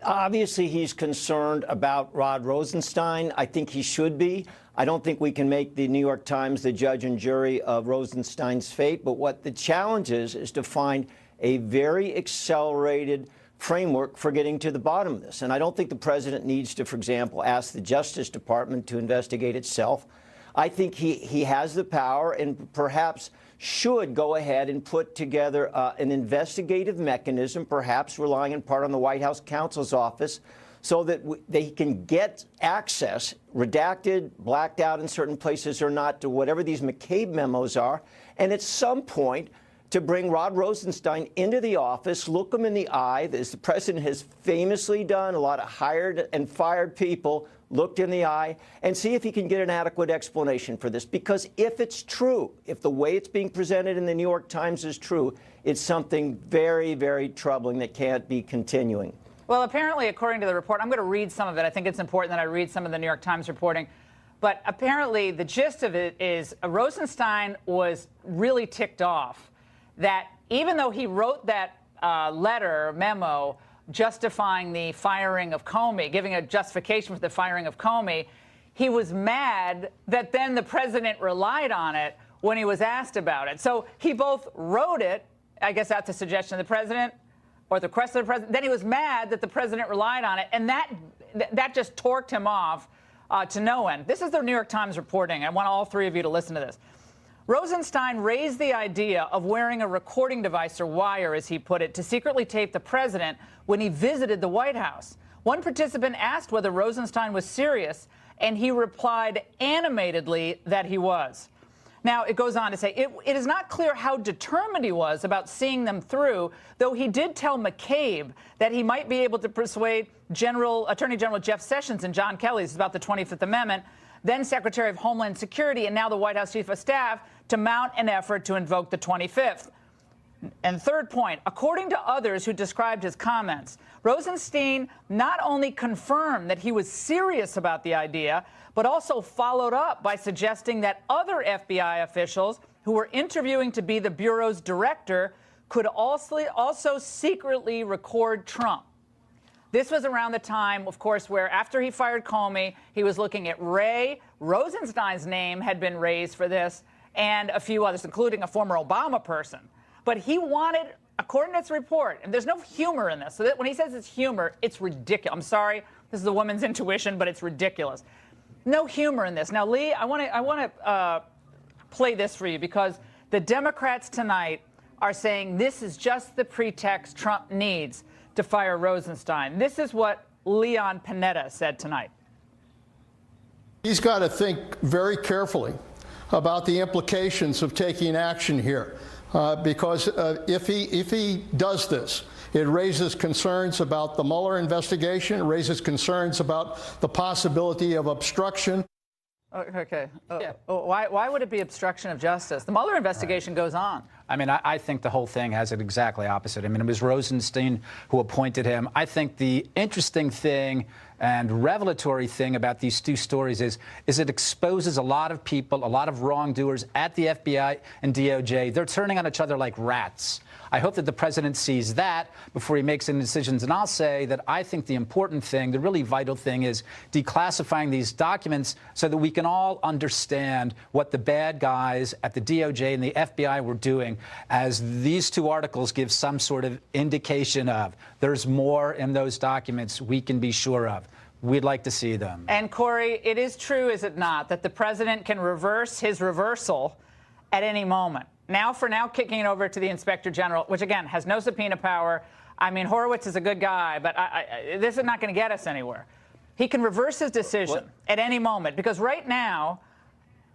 Obviously, he's concerned about Rod Rosenstein. I think he should be. I don't think we can make the New York Times the judge and jury of Rosenstein's fate. But what the challenge is to find a very accelerated framework for getting to the bottom of this. And I don't think the president needs to, for example, ask the Justice Department to investigate itself. I think he has the power and perhaps should go ahead and put together an investigative mechanism, perhaps relying in part on the White House counsel's office, so that they can get access, redacted, blacked out in certain places or not, to whatever these McCabe memos are. And at some point, to bring Rod Rosenstein into the office, look him in the eye, as the president has famously done, a lot of hired and fired people looked in the eye, and see if he can get an adequate explanation for this. Because if it's true, if the way it's being presented in the New York Times is true, it's something very, very troubling that can't be continuing. Well, apparently, according to the report, I'm going to read some of it. I think it's important that I read some of the New York Times reporting. But apparently, the gist of it is Rosenstein was really ticked off that even though he wrote that memo, justifying the firing of Comey, giving a justification for the firing of Comey, he was mad that then the president relied on it when he was asked about it. So he both wrote it, I guess that's a suggestion of the president, or the request of the president, then he was mad that the president relied on it, and that just torqued him off to no end. This is the New York Times reporting. I want all three of you to listen to this. Rosenstein raised the idea of wearing a recording device, or wire, as he put it, to secretly tape the president when he visited the White House. One participant asked whether Rosenstein was serious, and he replied animatedly that he was. Now, it goes on to say, it is not clear how determined he was about seeing them through, though he did tell McCabe that he might be able to persuade Attorney General Jeff Sessions and John Kelly, this is about the 25th Amendment, then Secretary of Homeland Security and now the White House Chief of Staff, to mount an effort to invoke the 25th. And third point, according to others who described his comments, Rosenstein not only confirmed that he was serious about the idea, but also followed up by suggesting that other FBI officials who were interviewing to be the Bureau's director could also secretly record Trump. This was around the time, of course, where after he fired Comey, he was looking at Ray. Rosenstein's name had been raised for this, and a few others, including a former Obama person. But he wanted, according to this report, and there's no humor in this, so that when he says it's humor, it's ridiculous. I'm sorry, this is a woman's intuition, but it's ridiculous. No humor in this. Now, Lee, I want to play this for you, because the Democrats tonight are saying this is just the pretext Trump needs to fire Rosenstein. This is what Leon Panetta said tonight. He's got to think very carefully about the implications of taking action here. because if he does this, it raises concerns about the Mueller investigation, it raises concerns about the possibility of obstruction. Okay. Why would it be obstruction of justice? The Mueller investigation goes on. I mean, I think the whole thing has it exactly opposite. I mean, it was Rosenstein who appointed him. I think the interesting thing and revelatory thing about these two stories is it exposes a lot of people, a lot of wrongdoers at the FBI and DOJ. They're turning on each other like rats. I hope that the president sees that before he makes any decisions. And I'll say that I think the important thing, the really vital thing, is declassifying these documents so that we can all understand what the bad guys at the DOJ and the FBI were doing, as these two articles give some sort of indication of. There's more in those documents we can be sure of. We'd like to see them. And, Corey, it is true, is it not, that the president can reverse his reversal at any moment? Now, for now, kicking it over to the Inspector General, which, again, has no subpoena power. I mean, Horowitz is a good guy, but this is not going to get us anywhere. He can reverse his decision at any moment, because right now,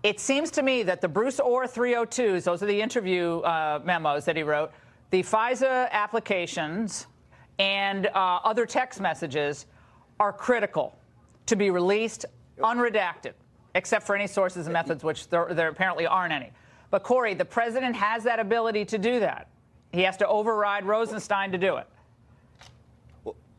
it seems to me that the Bruce Orr 302s, those are the interview memos that he wrote, the FISA applications and other text messages are critical to be released unredacted, except for any sources and methods, which there apparently aren't any. But, Corey, the president has that ability to do that. He has to override Rosenstein to do it.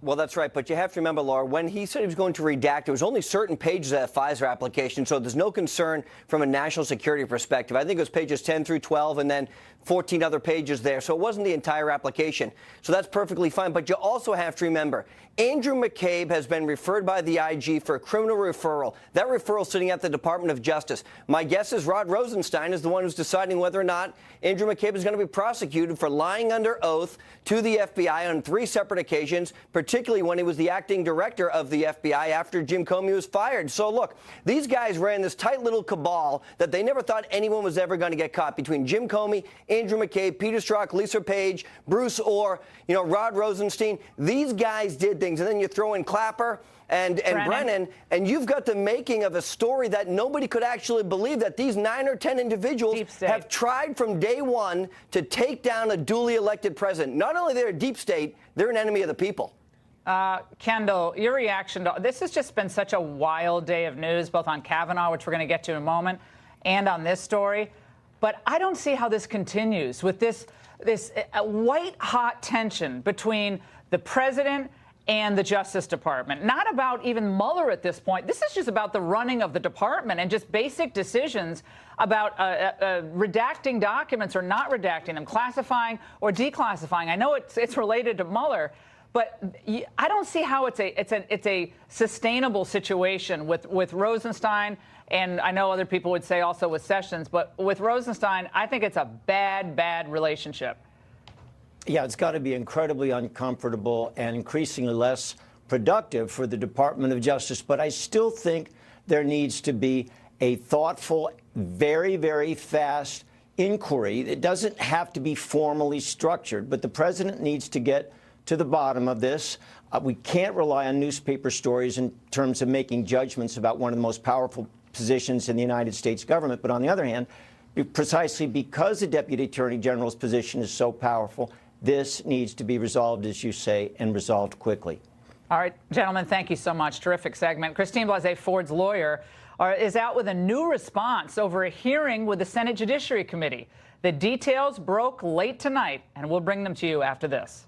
Well, that's right. But you have to remember, Laura, when he said he was going to redact, there was only certain pages of that FISA application, so there's no concern from a national security perspective. I think it was pages 10 through 12 and then 14 other pages there. So it wasn't the entire application. So that's perfectly fine. But you also have to remember, Andrew McCabe has been referred by the IG for a criminal referral. That referral sitting at the Department of Justice. My guess is Rod Rosenstein is the one who's deciding whether or not Andrew McCabe is going to be prosecuted for lying under oath to the FBI on 3 separate occasions, particularly when he was the acting director of the FBI after Jim Comey was fired. So, look, these guys ran this tight little cabal that they never thought anyone was ever going to get caught, between Jim Comey, Andrew McCabe, Peter Strzok, Lisa Page, Bruce Orr, Rod Rosenstein. These guys did things. And then you throw in Clapper and Brennan, and you've got the making of a story that nobody could actually believe, that these 9 or 10 individuals have tried from day one to take down a duly elected president. Not only they're a deep state, they're an enemy of the people. Kendall, your reaction to this has just been such a wild day of news, both on Kavanaugh, which we're going to get to in a moment, and on this story. But I don't see how this continues with this white-hot tension between the president and the Justice Department. Not about even Mueller at this point. This is just about the running of the department and just basic decisions about redacting documents or not redacting them, classifying or declassifying. I know it's related to Mueller, but I don't see how it's a sustainable situation with Rosenstein. And I know other people would say also with Sessions, but with Rosenstein, I think it's a bad relationship. Yeah, it's got to be incredibly uncomfortable and increasingly less productive for the Department of Justice. But I still think there needs to be a thoughtful, very, very fast inquiry. It doesn't have to be formally structured, but the president needs to get to the bottom of this. We can't rely on newspaper stories in terms of making judgments about one of the most powerful positions in the United States government. But on the other hand, precisely because the Deputy Attorney General's position is so powerful, this needs to be resolved, as you say, and resolved quickly. All right, gentlemen, thank you so much. Terrific segment. Christine Blasey Ford's lawyer is out with a new response over a hearing with the Senate Judiciary Committee. The details broke late tonight, and we'll bring them to you after this.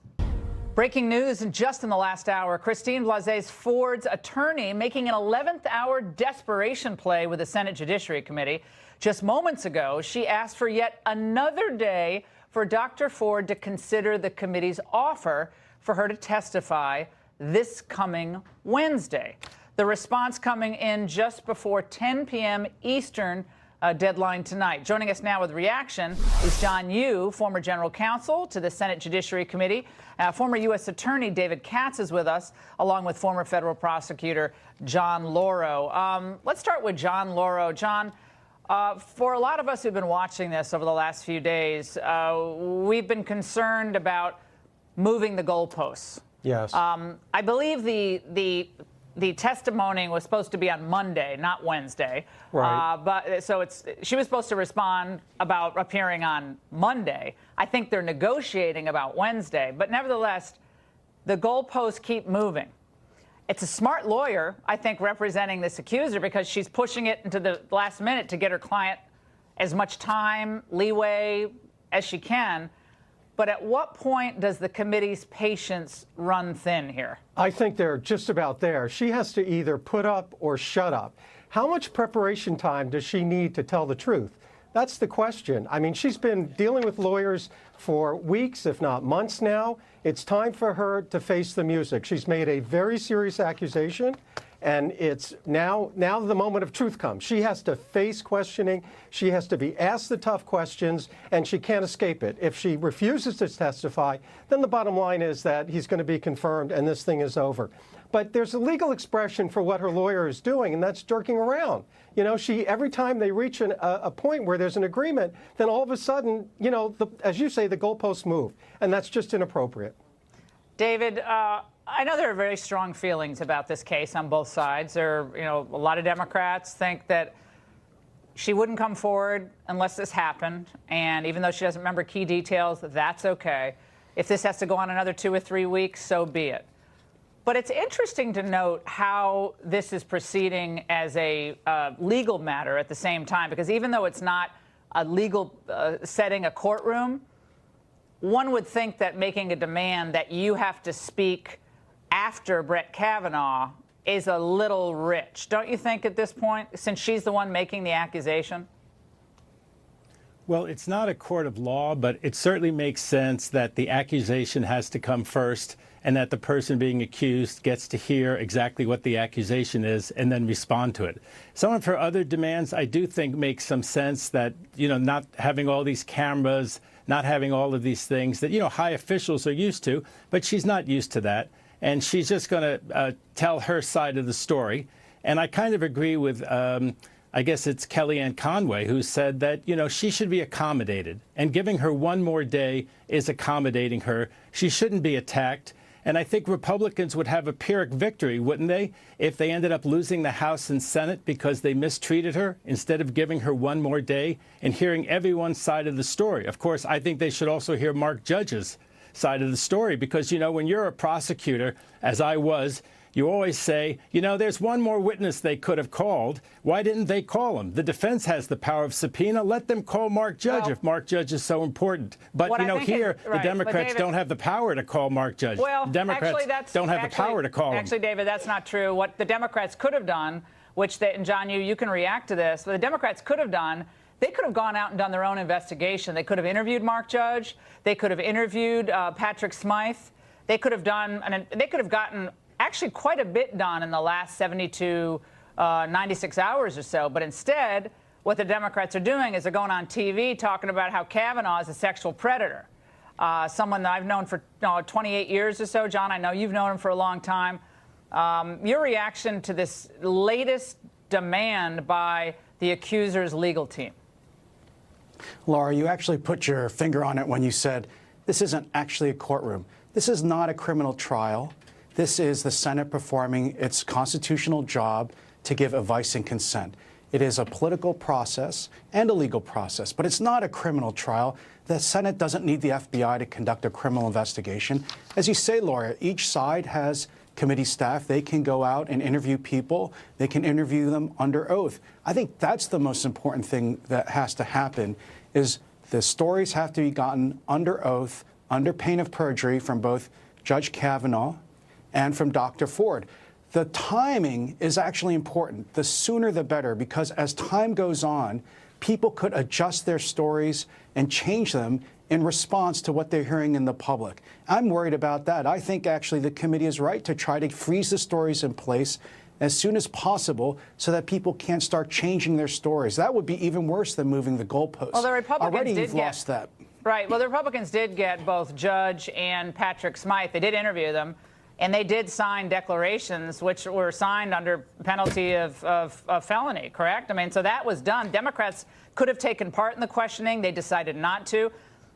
Breaking news just in the last hour. Christine Blasey Ford's attorney making an 11th hour desperation play with the Senate Judiciary Committee. Just moments ago, she asked for yet another day for Dr. Ford to consider the committee's offer for her to testify this coming Wednesday. The response coming in just before 10 p.m. Eastern deadline tonight. Joining us now with reaction is John Yoo, former general counsel to the Senate Judiciary Committee. Former U.S. Attorney David Katz is with us, along with former federal prosecutor John Lauro. Let's start with John Lauro. John, for a lot of us who've been watching this over the last few days, we've been concerned about moving the goalposts. Yes. I believe the the testimony was supposed to be on Monday, not Wednesday. Right. But so she was supposed to respond about appearing on Monday. I think they're negotiating about Wednesday. But nevertheless, the goalposts keep moving. It's a smart lawyer, I think, representing this accuser because she's pushing it into the last minute to get her client as much time, leeway as she can. But at what point does the committee's patience run thin here? I think they're just about there. She has to either put up or shut up. How much preparation time does she need to tell the truth? That's the question. I mean, she's been dealing with lawyers for weeks, if not months now. It's time for her to face the music. She's made a very serious accusation. And it's now the moment of truth comes. She has to face questioning. She has to be asked the tough questions, and she can't escape it. If she refuses to testify, then the bottom line is that he's going to be confirmed and this thing is over. But there's a legal expression for what her lawyer is doing, and that's jerking around. You know, every time they reach a point where there's an agreement, then all of a sudden, you know, as you say, the goalposts move, and that's just inappropriate. David, I know there are very strong feelings about this case on both sides. There are, a lot of Democrats think that she wouldn't come forward unless this happened. And even though she doesn't remember key details, that's okay. If this has to go on another 2 or 3 weeks, so be it. But it's interesting to note how this is proceeding as a legal matter at the same time, because even though it's not a legal setting, a courtroom, one would think that making a demand that you have to speak after Brett Kavanaugh is a little rich. Don't you think at this point, since she's the one making the accusation? Well, it's not a court of law, but it certainly makes sense that the accusation has to come first and that the person being accused gets to hear exactly what the accusation is and then respond to it. Some of her other demands, I do think, make some sense that, not having all these cameras, not having all of these things that, high officials are used to, but she's not used to that. And she's just going to tell her side of the story. And I kind of agree with, I guess it's Kellyanne Conway, who said that, she should be accommodated. And giving her one more day is accommodating her. She shouldn't be attacked. And I think Republicans would have a Pyrrhic victory, wouldn't they, if they ended up losing the House and Senate because they mistreated her instead of giving her one more day and hearing everyone's side of the story. Of course, I think they should also hear Mark Judge's side of the story, because, when you're a prosecutor, as I was, you always say, there's one more witness they could have called. Why didn't they call him? The defense has the power of subpoena. Let them call Mark Judge if Mark Judge is so important. But, here, the Democrats don't have the power to call Mark Judge. Well, the Democrats don't have the power to call him. Actually, David, that's not true. What the Democrats could have done, and John, you can react to this, what the Democrats could have done, they could have gone out and done their own investigation. They could have interviewed Mark Judge. They could have interviewed Patrick Smyth. They could have gotten actually quite a bit done in the last 72, 96 hours or so. But instead, what the Democrats are doing is they're going on TV talking about how Kavanaugh is a sexual predator, someone that I've known for 28 years or so. John, I know you've known him for a long time. Your reaction to this latest demand by the accuser's legal team? Laura, you actually put your finger on it when you said this isn't actually a courtroom. This is not a criminal trial. This is the Senate performing its constitutional job to give advice and consent. It is a political process and a legal process, but it's not a criminal trial. The Senate doesn't need the FBI to conduct a criminal investigation. As you say, Laura, each side has committee staff. They can go out and interview people. They can interview them under oath. I think that's the most important thing that has to happen, is the stories have to be gotten under oath, under pain of perjury from both Judge Kavanaugh and from Dr. Ford. The timing is actually important. The sooner the better, because as time goes on, people could adjust their stories and change them in response to what they're hearing in the public. I'm worried about that. I think actually the committee is right to try to freeze the stories in place as soon as possible so that people can't start changing their stories. That would be even worse than moving the goalposts. Well, the Republicans already you've lost that. Right. Well, the Republicans did get both Judge and Patrick Smyth. They did interview them, and they did sign declarations, which were signed under penalty of felony, correct? I mean, so that was done. Democrats could have taken part in the questioning. They decided not to.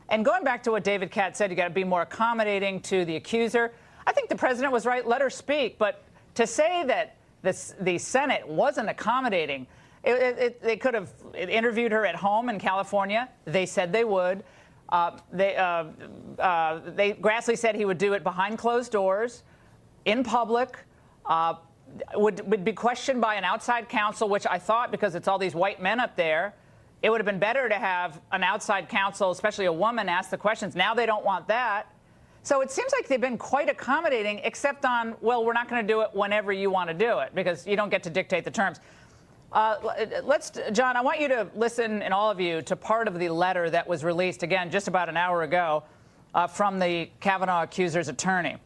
And going back to what David Katz said, you got to be more accommodating to the accuser. I think the president was right. Let her speak. But to say that the Senate wasn't accommodating, they could have interviewed her at home in California. They said they would. Grassley said he would do it behind closed doors, in public, would be questioned by an outside counsel, which I thought, because it's all these white men up there, it would have been better to have an outside counsel, especially a woman, ask the questions. Now they don't want that. So it seems like they've been quite accommodating, except on, well, we're not going to do it whenever you want to do it, because you don't get to dictate the terms. John, I want you to listen, and all of you, to part of the letter that was released, again, just about an hour ago, from the Kavanaugh accuser's attorney.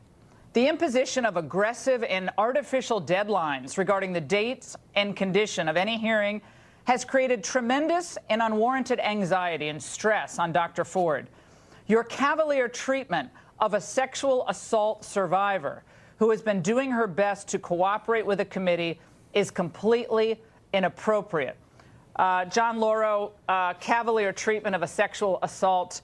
The imposition of aggressive and artificial deadlines regarding the dates and condition of any hearing has created tremendous and unwarranted anxiety and stress on Dr. Ford. Your cavalier treatment of a sexual assault survivor who has been doing her best to cooperate with the committee is completely inappropriate. John Lauro, cavalier treatment of a sexual assault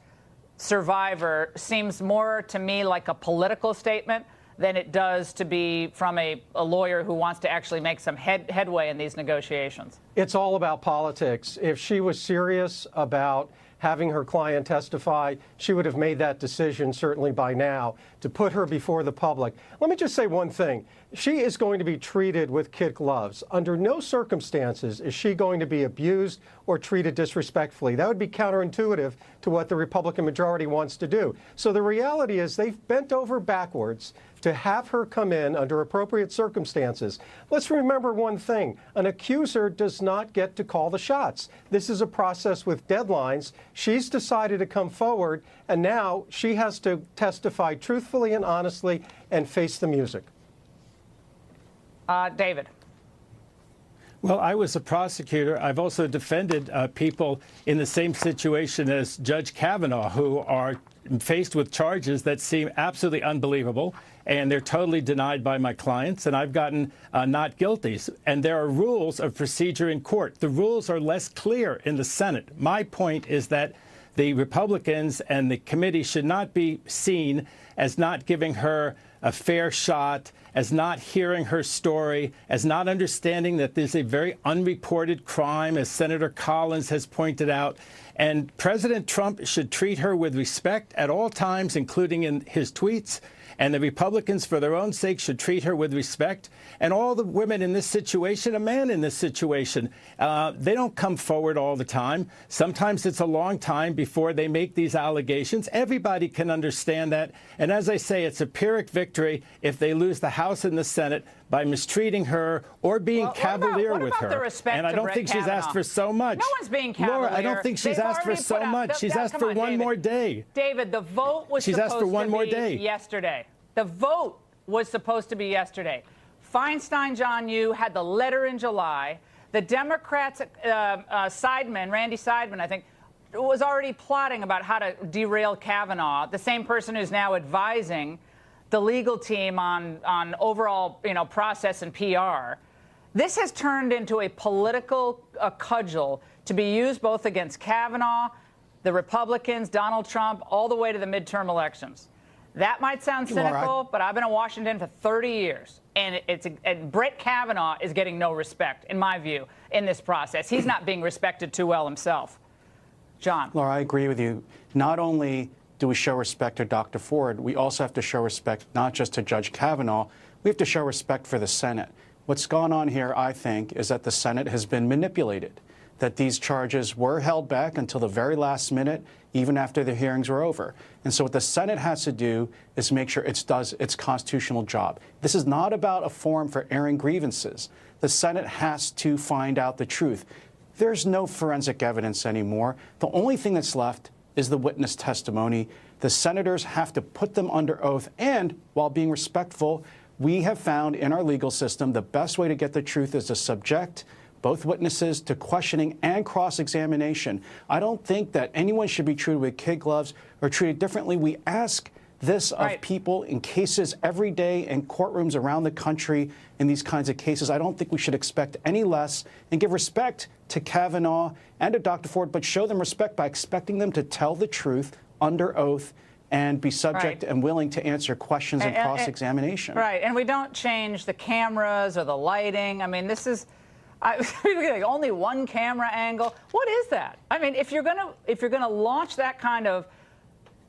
survivor seems more to me like a political statement than it does to be from a lawyer who wants to actually make some headway in these negotiations. It's all about politics. If she was serious about having her client testify, she would have made that decision certainly by now to put her before the public. Let me just say one thing. She is going to be treated with kid gloves. Under no circumstances is she going to be abused or treated disrespectfully. That would be counterintuitive to what the Republican majority wants to do. So the reality is they've bent over backwards to have her come in under appropriate circumstances. Let's remember one thing. An accuser does not get to call the shots. This is a process with deadlines. She's decided to come forward, and now she has to testify truthfully and honestly and face the music. David. Well, I was a prosecutor. I've also defended people in the same situation as Judge Kavanaugh, who are faced with charges that seem absolutely unbelievable, and they're totally denied by my clients, and I've gotten not guilties. And there are rules of procedure in court. The rules are less clear in the Senate. My point is that the Republicans and the committee should not be seen as not giving her a fair shot, as not hearing her story, as not understanding that there's a very unreported crime, as Senator Collins has pointed out. And President Trump should treat her with respect at all times, including in his tweets. And the Republicans, for their own sake, should treat her with respect. And all the women in this situation, a man in this situation, they don't come forward all the time. Sometimes it's a long time before they make these allegations. Everybody can understand that. And as I say, it's a Pyrrhic victory if they lose the House and the Senate by mistreating her or being cavalier with her. And I don't think she's asked for so much. No one's being cavalier. Laura, I don't think she's asked for so much. She's asked for one more day. David, the vote was supposed to be yesterday. The vote was supposed to be yesterday. Feinstein, John Yoo, had the letter in July. The Democrats, Randy Seidman, I think, was already plotting about how to derail Kavanaugh, the same person who's now advising the legal team on overall, process and PR. This has turned into a political cudgel to be used both against Kavanaugh, the Republicans, Donald Trump, all the way to the midterm elections. That might sound cynical, but I've been in Washington for 30 years, and Brett Kavanaugh is getting no respect, in my view, in this process. He's not being respected too well himself. John. Laura, I agree with you. Not only do we show respect to Dr. Ford, we also have to show respect not just to Judge Kavanaugh, we have to show respect for the Senate. What's gone on here, I think, is that the Senate has been manipulated, that these charges were held back until the very last minute, even after the hearings were over. And so what the Senate has to do is make sure it does its constitutional job. This is not about a forum for airing grievances. The Senate has to find out the truth. There's no forensic evidence anymore. The only thing that's left is the witness testimony. The senators have to put them under oath. And while being respectful, we have found in our legal system the best way to get the truth is to subject both witnesses to questioning and cross-examination. I don't think that anyone should be treated with kid gloves or treated differently. We ask this of people in cases every day in courtrooms around the country in these kinds of cases. I don't think we should expect any less and give respect to Kavanaugh and to Dr. Ford, but show them respect by expecting them to tell the truth under oath and be subject Right. and willing to answer questions and cross-examination. Right, and we don't change the cameras or the lighting. I mean, this is only one camera angle. What is that? I mean, if you're gonna launch that kind of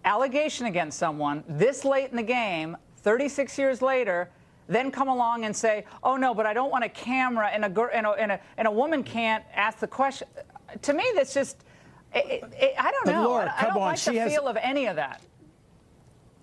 allegation against someone this late in the game, 36 years later, then come along and say, "Oh no, but I don't want a camera and a woman can't ask the question." To me, that's just I don't know. Laura, I don't like she the has... feel of any of that.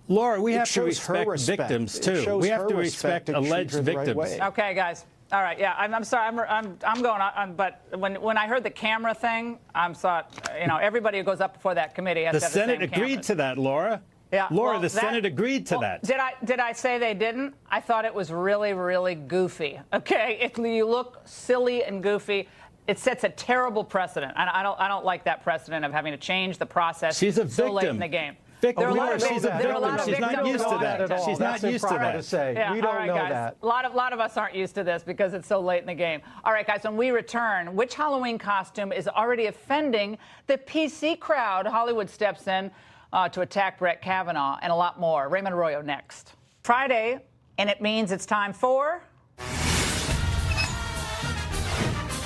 Laura, we It have to shows her respect respect. victims It too. shows We have her to respect respect to treat alleged her the right victims. way. Okay, guys. All right, yeah, I'm sorry. I'm going on, but when I heard the camera thing, I'm thought, everybody who goes up before that committee has The to have Senate the same agreed cameras. to that, Laura. Yeah, Laura, well, the Senate agreed to that. Did I say they didn't? I thought it was really, really goofy. Okay, if you look silly and goofy, it sets a terrible precedent. I don't like that precedent of having to change the process She's a so late victim. in the game. Victim. There are a lot Laura, of she's a victims. There are a lot victim. of She's not victims used to who that. aren't. She's not used to that. To say. Yeah, We don't all right, know guys. that. A lot of us aren't used to this because it's so late in the game. All right, guys, when we return, which Halloween costume is already offending the PC crowd? Hollywood steps in to attack Brett Kavanaugh, and a lot more. Raymond Arroyo next. Friday, and it means it's time for...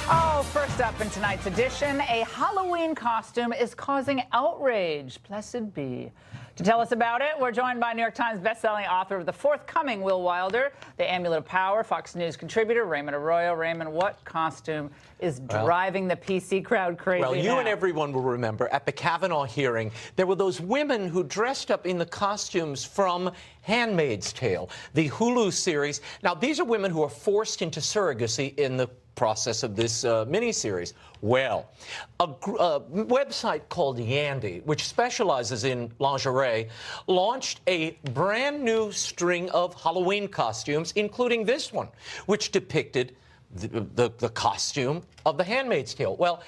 Oh, first up in tonight's edition, a Halloween costume is causing outrage. Blessed be. To tell us about it, we're joined by New York Times bestselling author of the forthcoming Will Wilder, the Amulet of Power, Fox News contributor Raymond Arroyo. Raymond, what costume is driving the PC crowd crazy Well, you now? and everyone will remember at the Kavanaugh hearing, there were those women who dressed up in the costumes from Handmaid's Tale, the Hulu series. Now, these are women who are forced into surrogacy in the process of this miniseries. Well, a website called Yandy, which specializes in lingerie, launched a brand new string of Halloween costumes, including this one, which depicted the costume of The Handmaid's Tale. Well,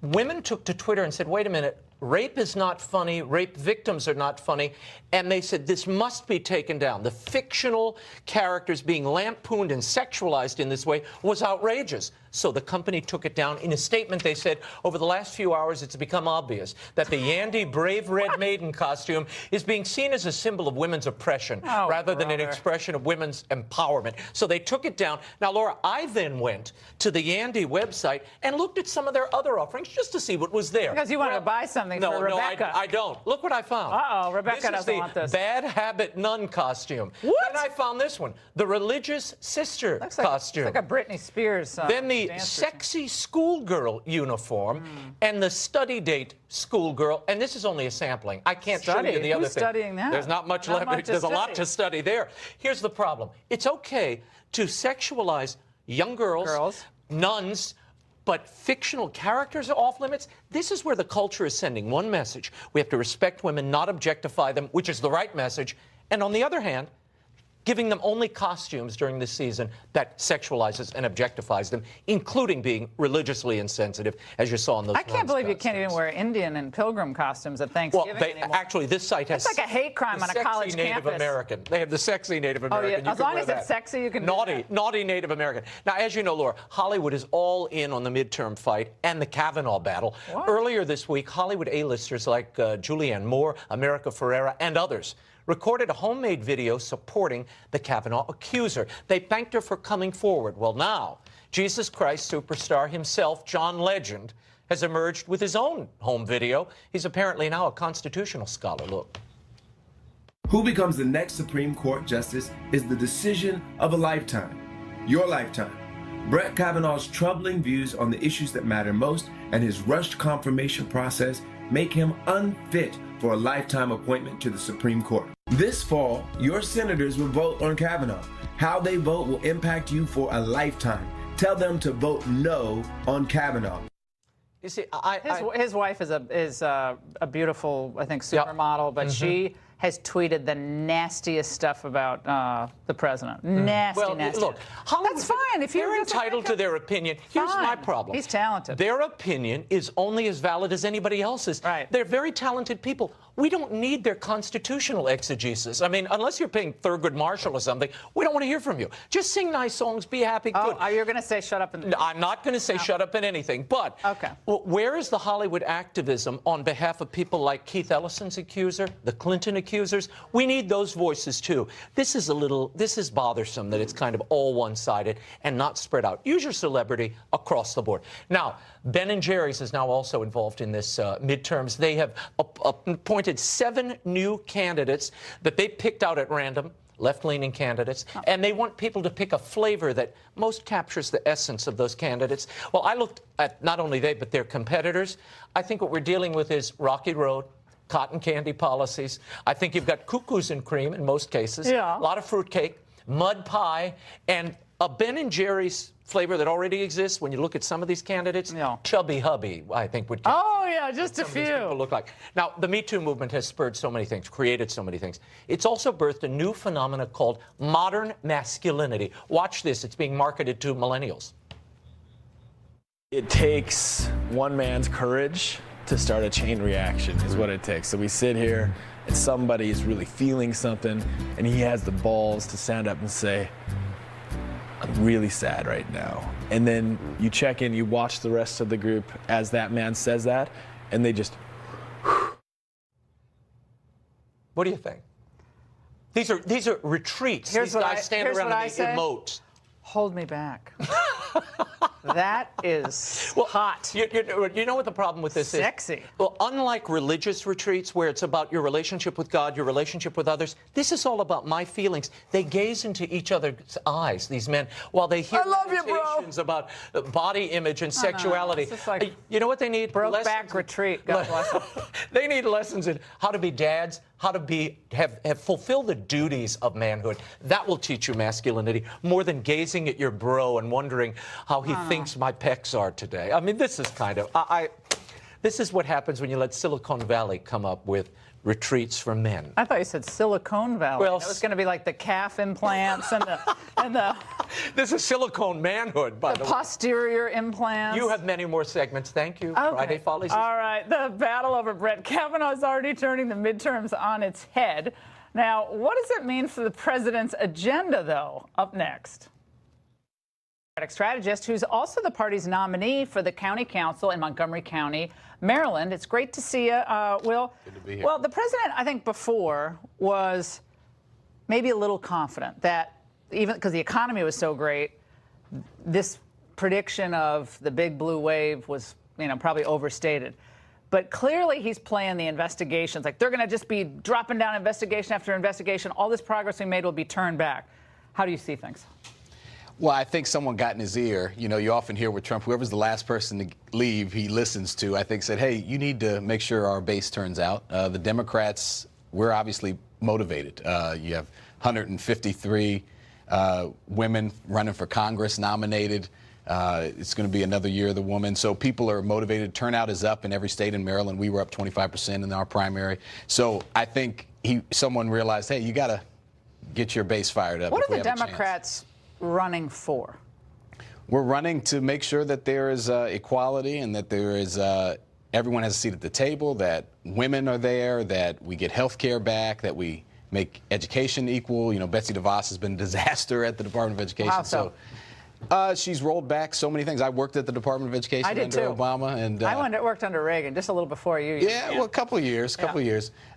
women took to Twitter and said, wait a minute, rape is not funny, rape victims are not funny, and they said this must be taken down. The fictional characters being lampooned and sexualized in this way was outrageous. So the company took it down. In a statement, they said, over the last few hours, it's become obvious that the Yandy Brave Red Maiden costume is being seen as a symbol of women's oppression rather than an expression of women's empowerment. So they took it down. Now, Laura, I then went to the Yandy website and looked at some of their other offerings just to see what was there. Because you wanted to buy something for Rebecca. No, I don't. Look what I found. Uh-oh, Rebecca doesn't want this. Bad Habit Nun costume. What? Then I found this one, the Religious Sister costume. Looks like a Britney Spears Then the sexy schoolgirl uniform and the study date schoolgirl. And this is only a sampling. I can't show you the other Who's thing. studying that? There's not much Not left. much to There's a lot study. to study there. Here's the problem. It's okay to sexualize young girls. Nuns, but fictional characters are off limits. This is where the culture is sending one message. We have to respect women, not objectify them, which is the right message. And on the other hand, giving them only costumes during this season that sexualizes and objectifies them, including being religiously insensitive, as you saw in those. I can't believe you can't even wear Indian and pilgrim costumes at Thanksgiving anymore. Actually, this site has. It's like a hate crime on a college Native campus. American. They have the sexy Native American. Oh, yeah. You As can long wear as it's that. sexy, you can Naughty Native American. Now, as you know, Laura, Hollywood is all in on the midterm fight and the Kavanaugh battle. What? Earlier this week, Hollywood A-listers like Julianne Moore, America Ferrera, and others recorded a homemade video supporting the Kavanaugh accuser. They thanked her for coming forward. Well, now, Jesus Christ superstar himself, John Legend, has emerged with his own home video. He's apparently now a constitutional scholar. Look. Who becomes the next Supreme Court justice is the decision of a lifetime. Your lifetime. Brett Kavanaugh's troubling views on the issues that matter most and his rushed confirmation process make him unfit for a lifetime appointment to the Supreme Court. This fall, your senators will vote on Kavanaugh. How they vote will impact you for a lifetime. Tell them to vote no on Kavanaugh. You see, his wife is a beautiful, I think, supermodel, but she has tweeted the nastiest stuff about the president. Nasty. Look, Hollywood, that's fine. If they're entitled to their opinion. Here's my problem. He's talented. Their opinion is only as valid as anybody else's. Right. They're very talented people. We don't need their constitutional exegesis. I mean, unless you're paying Thurgood Marshall or something, we don't want to hear from you. Just sing nice songs, be happy, good. Oh, you're going to say shut up and... No, I'm not going to say shut up in anything, but where is the Hollywood activism on behalf of people like Keith Ellison's accuser, the Clinton accusers? We need those voices, too. This is bothersome that it's kind of all one-sided and not spread out. Use your celebrity across the board. Now, Ben & Jerry's is now also involved in this midterms. They have appointed 7 new candidates that they picked out at random, left-leaning candidates, and they want people to pick a flavor that most captures the essence of those candidates. Well, I looked at not only they, but their competitors. I think what we're dealing with is rocky road, cotton candy policies. I think you've got cuckoos and cream in most cases, a lot of fruitcake, mud pie, and a Ben & Jerry's flavor that already exists. When you look at some of these candidates, chubby hubby, I think would. Oh yeah, just a few. People look like. Now, the Me Too movement has spurred so many things, created so many things. It's also birthed a new phenomenon called modern masculinity. Watch this. It's being marketed to millennials. It takes one man's courage to start a chain reaction is what it takes. So we sit here and somebody is really feeling something and he has the balls to stand up and say, I'm really sad right now. And then you check in, you watch the rest of the group as that man says that, and they just. What do you think? These are retreats. These guys stand around and they emote. Hold me back. That is hot. You know what the problem with this is? Sexy. Well, unlike religious retreats where it's about your relationship with God, your relationship with others, this is all about my feelings. They gaze into each other's eyes, these men, while they hear meditations about body image and sexuality. Like you know what they need? Brokeback retreat. God bless them. They need lessons in how to be dads, how to have fulfill the duties of manhood. That will teach you masculinity more than gazing at your bro and wondering how he thinks my pecs are today. I mean, this is kind of this is what happens when you let Silicon Valley come up with retreats for men. I thought you said Silicon Valley. Well, it was going to be like the calf implants and the This is silicone manhood, by the way. Posterior implants. You have many more segments. Thank you. Okay. Friday Follies. All right. The battle over Brett Kavanaugh is already turning the midterms on its head. Now, what does it mean for the president's agenda, though? Up next. Strategist who's also the party's nominee for the county council in Montgomery County, Maryland. It's great to see you, Will. Good to be here. Well, the president, I think, before was maybe a little confident that even because the economy was so great, this prediction of the big blue wave was, probably overstated. But clearly he's playing the investigations. Like they're going to just be dropping down investigation after investigation. All this progress we made will be turned back. How do you see things? Well, I think someone got in his ear. You often hear with Trump, whoever's the last person to leave, he listens to, I think said, hey, you need to make sure our base turns out. The Democrats, we're obviously motivated. You have 153 women running for Congress nominated. It's going to be another year of the woman. So people are motivated. Turnout is up in every state in Maryland. We were up 25% in our primary. So I think someone realized, hey, you got to get your base fired up. What are the Democrats running for? We're running to make sure that there is equality and that there is everyone has a seat at the table, that women are there, that we get health care back, that we make education equal. Betsy DeVos has been a disaster at the Department of Education. How so? She's rolled back so many things. I worked at the Department of Education under Obama. And I worked under Reagan, just a little before you. Yeah, well, a couple of years.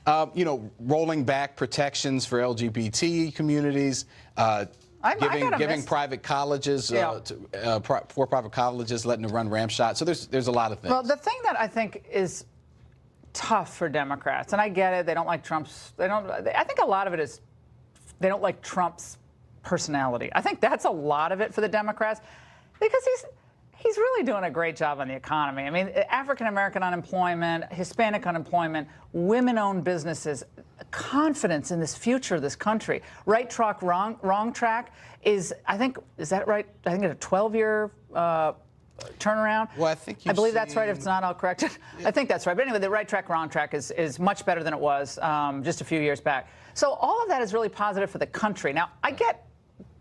Rolling back protections for LGBT communities. Giving private colleges, for-profit colleges, letting them run ramshot. So there's a lot of things. Well, the thing that I think is tough for Democrats, and I get it, they don't like Trump's. I think a lot of it is they don't like Trump's personality. I think that's a lot of it for the Democrats because he's really doing a great job on the economy. I mean, African-American unemployment, Hispanic unemployment, women-owned businesses, confidence in this future of this country. Right track, wrong track is that right? I think it's a 12-year turnaround. Well, I believe that's right. If it's not, I'll correct it. I think that's right. But anyway, the right track, wrong track is much better than it was just a few years back. So all of that is really positive for the country. Now, I get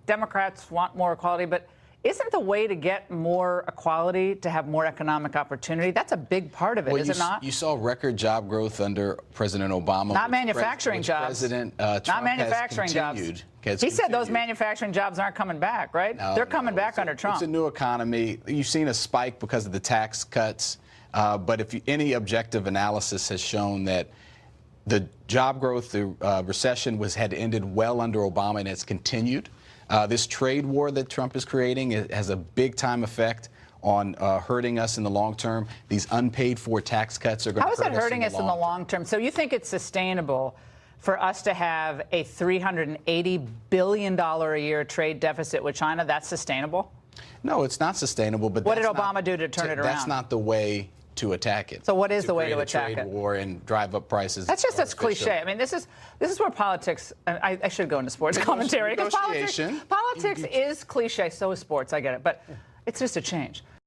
Democrats want more equality, but Isn't the way to get more equality to have more economic opportunity? That's a big part of it, is it not? You saw record job growth under President Obama. Not manufacturing jobs. President not Trump manufacturing jobs. He said those manufacturing jobs aren't coming back, right? They're coming back under Trump. It's a new economy. You've seen a spike because of the tax cuts. But any objective analysis has shown that the job growth, the recession had ended well under Obama, and it's continued. This trade war that Trump is creating has a big-time effect on hurting us in the long term. These unpaid-for tax cuts are going to hurt us in the long term. How is it hurting us in the long term? So you think it's sustainable for us to have a $380 billion a year trade deficit with China? That's sustainable? No, it's not sustainable. But what did Obama do to turn it around? That's not the way to attack it. So what is the way to attack it? Trade war and drive up prices. That's just as cliche. I mean, this is where politics. I should go into sports commentary because politics is cliche. So is sports. I get it, but it's just a change.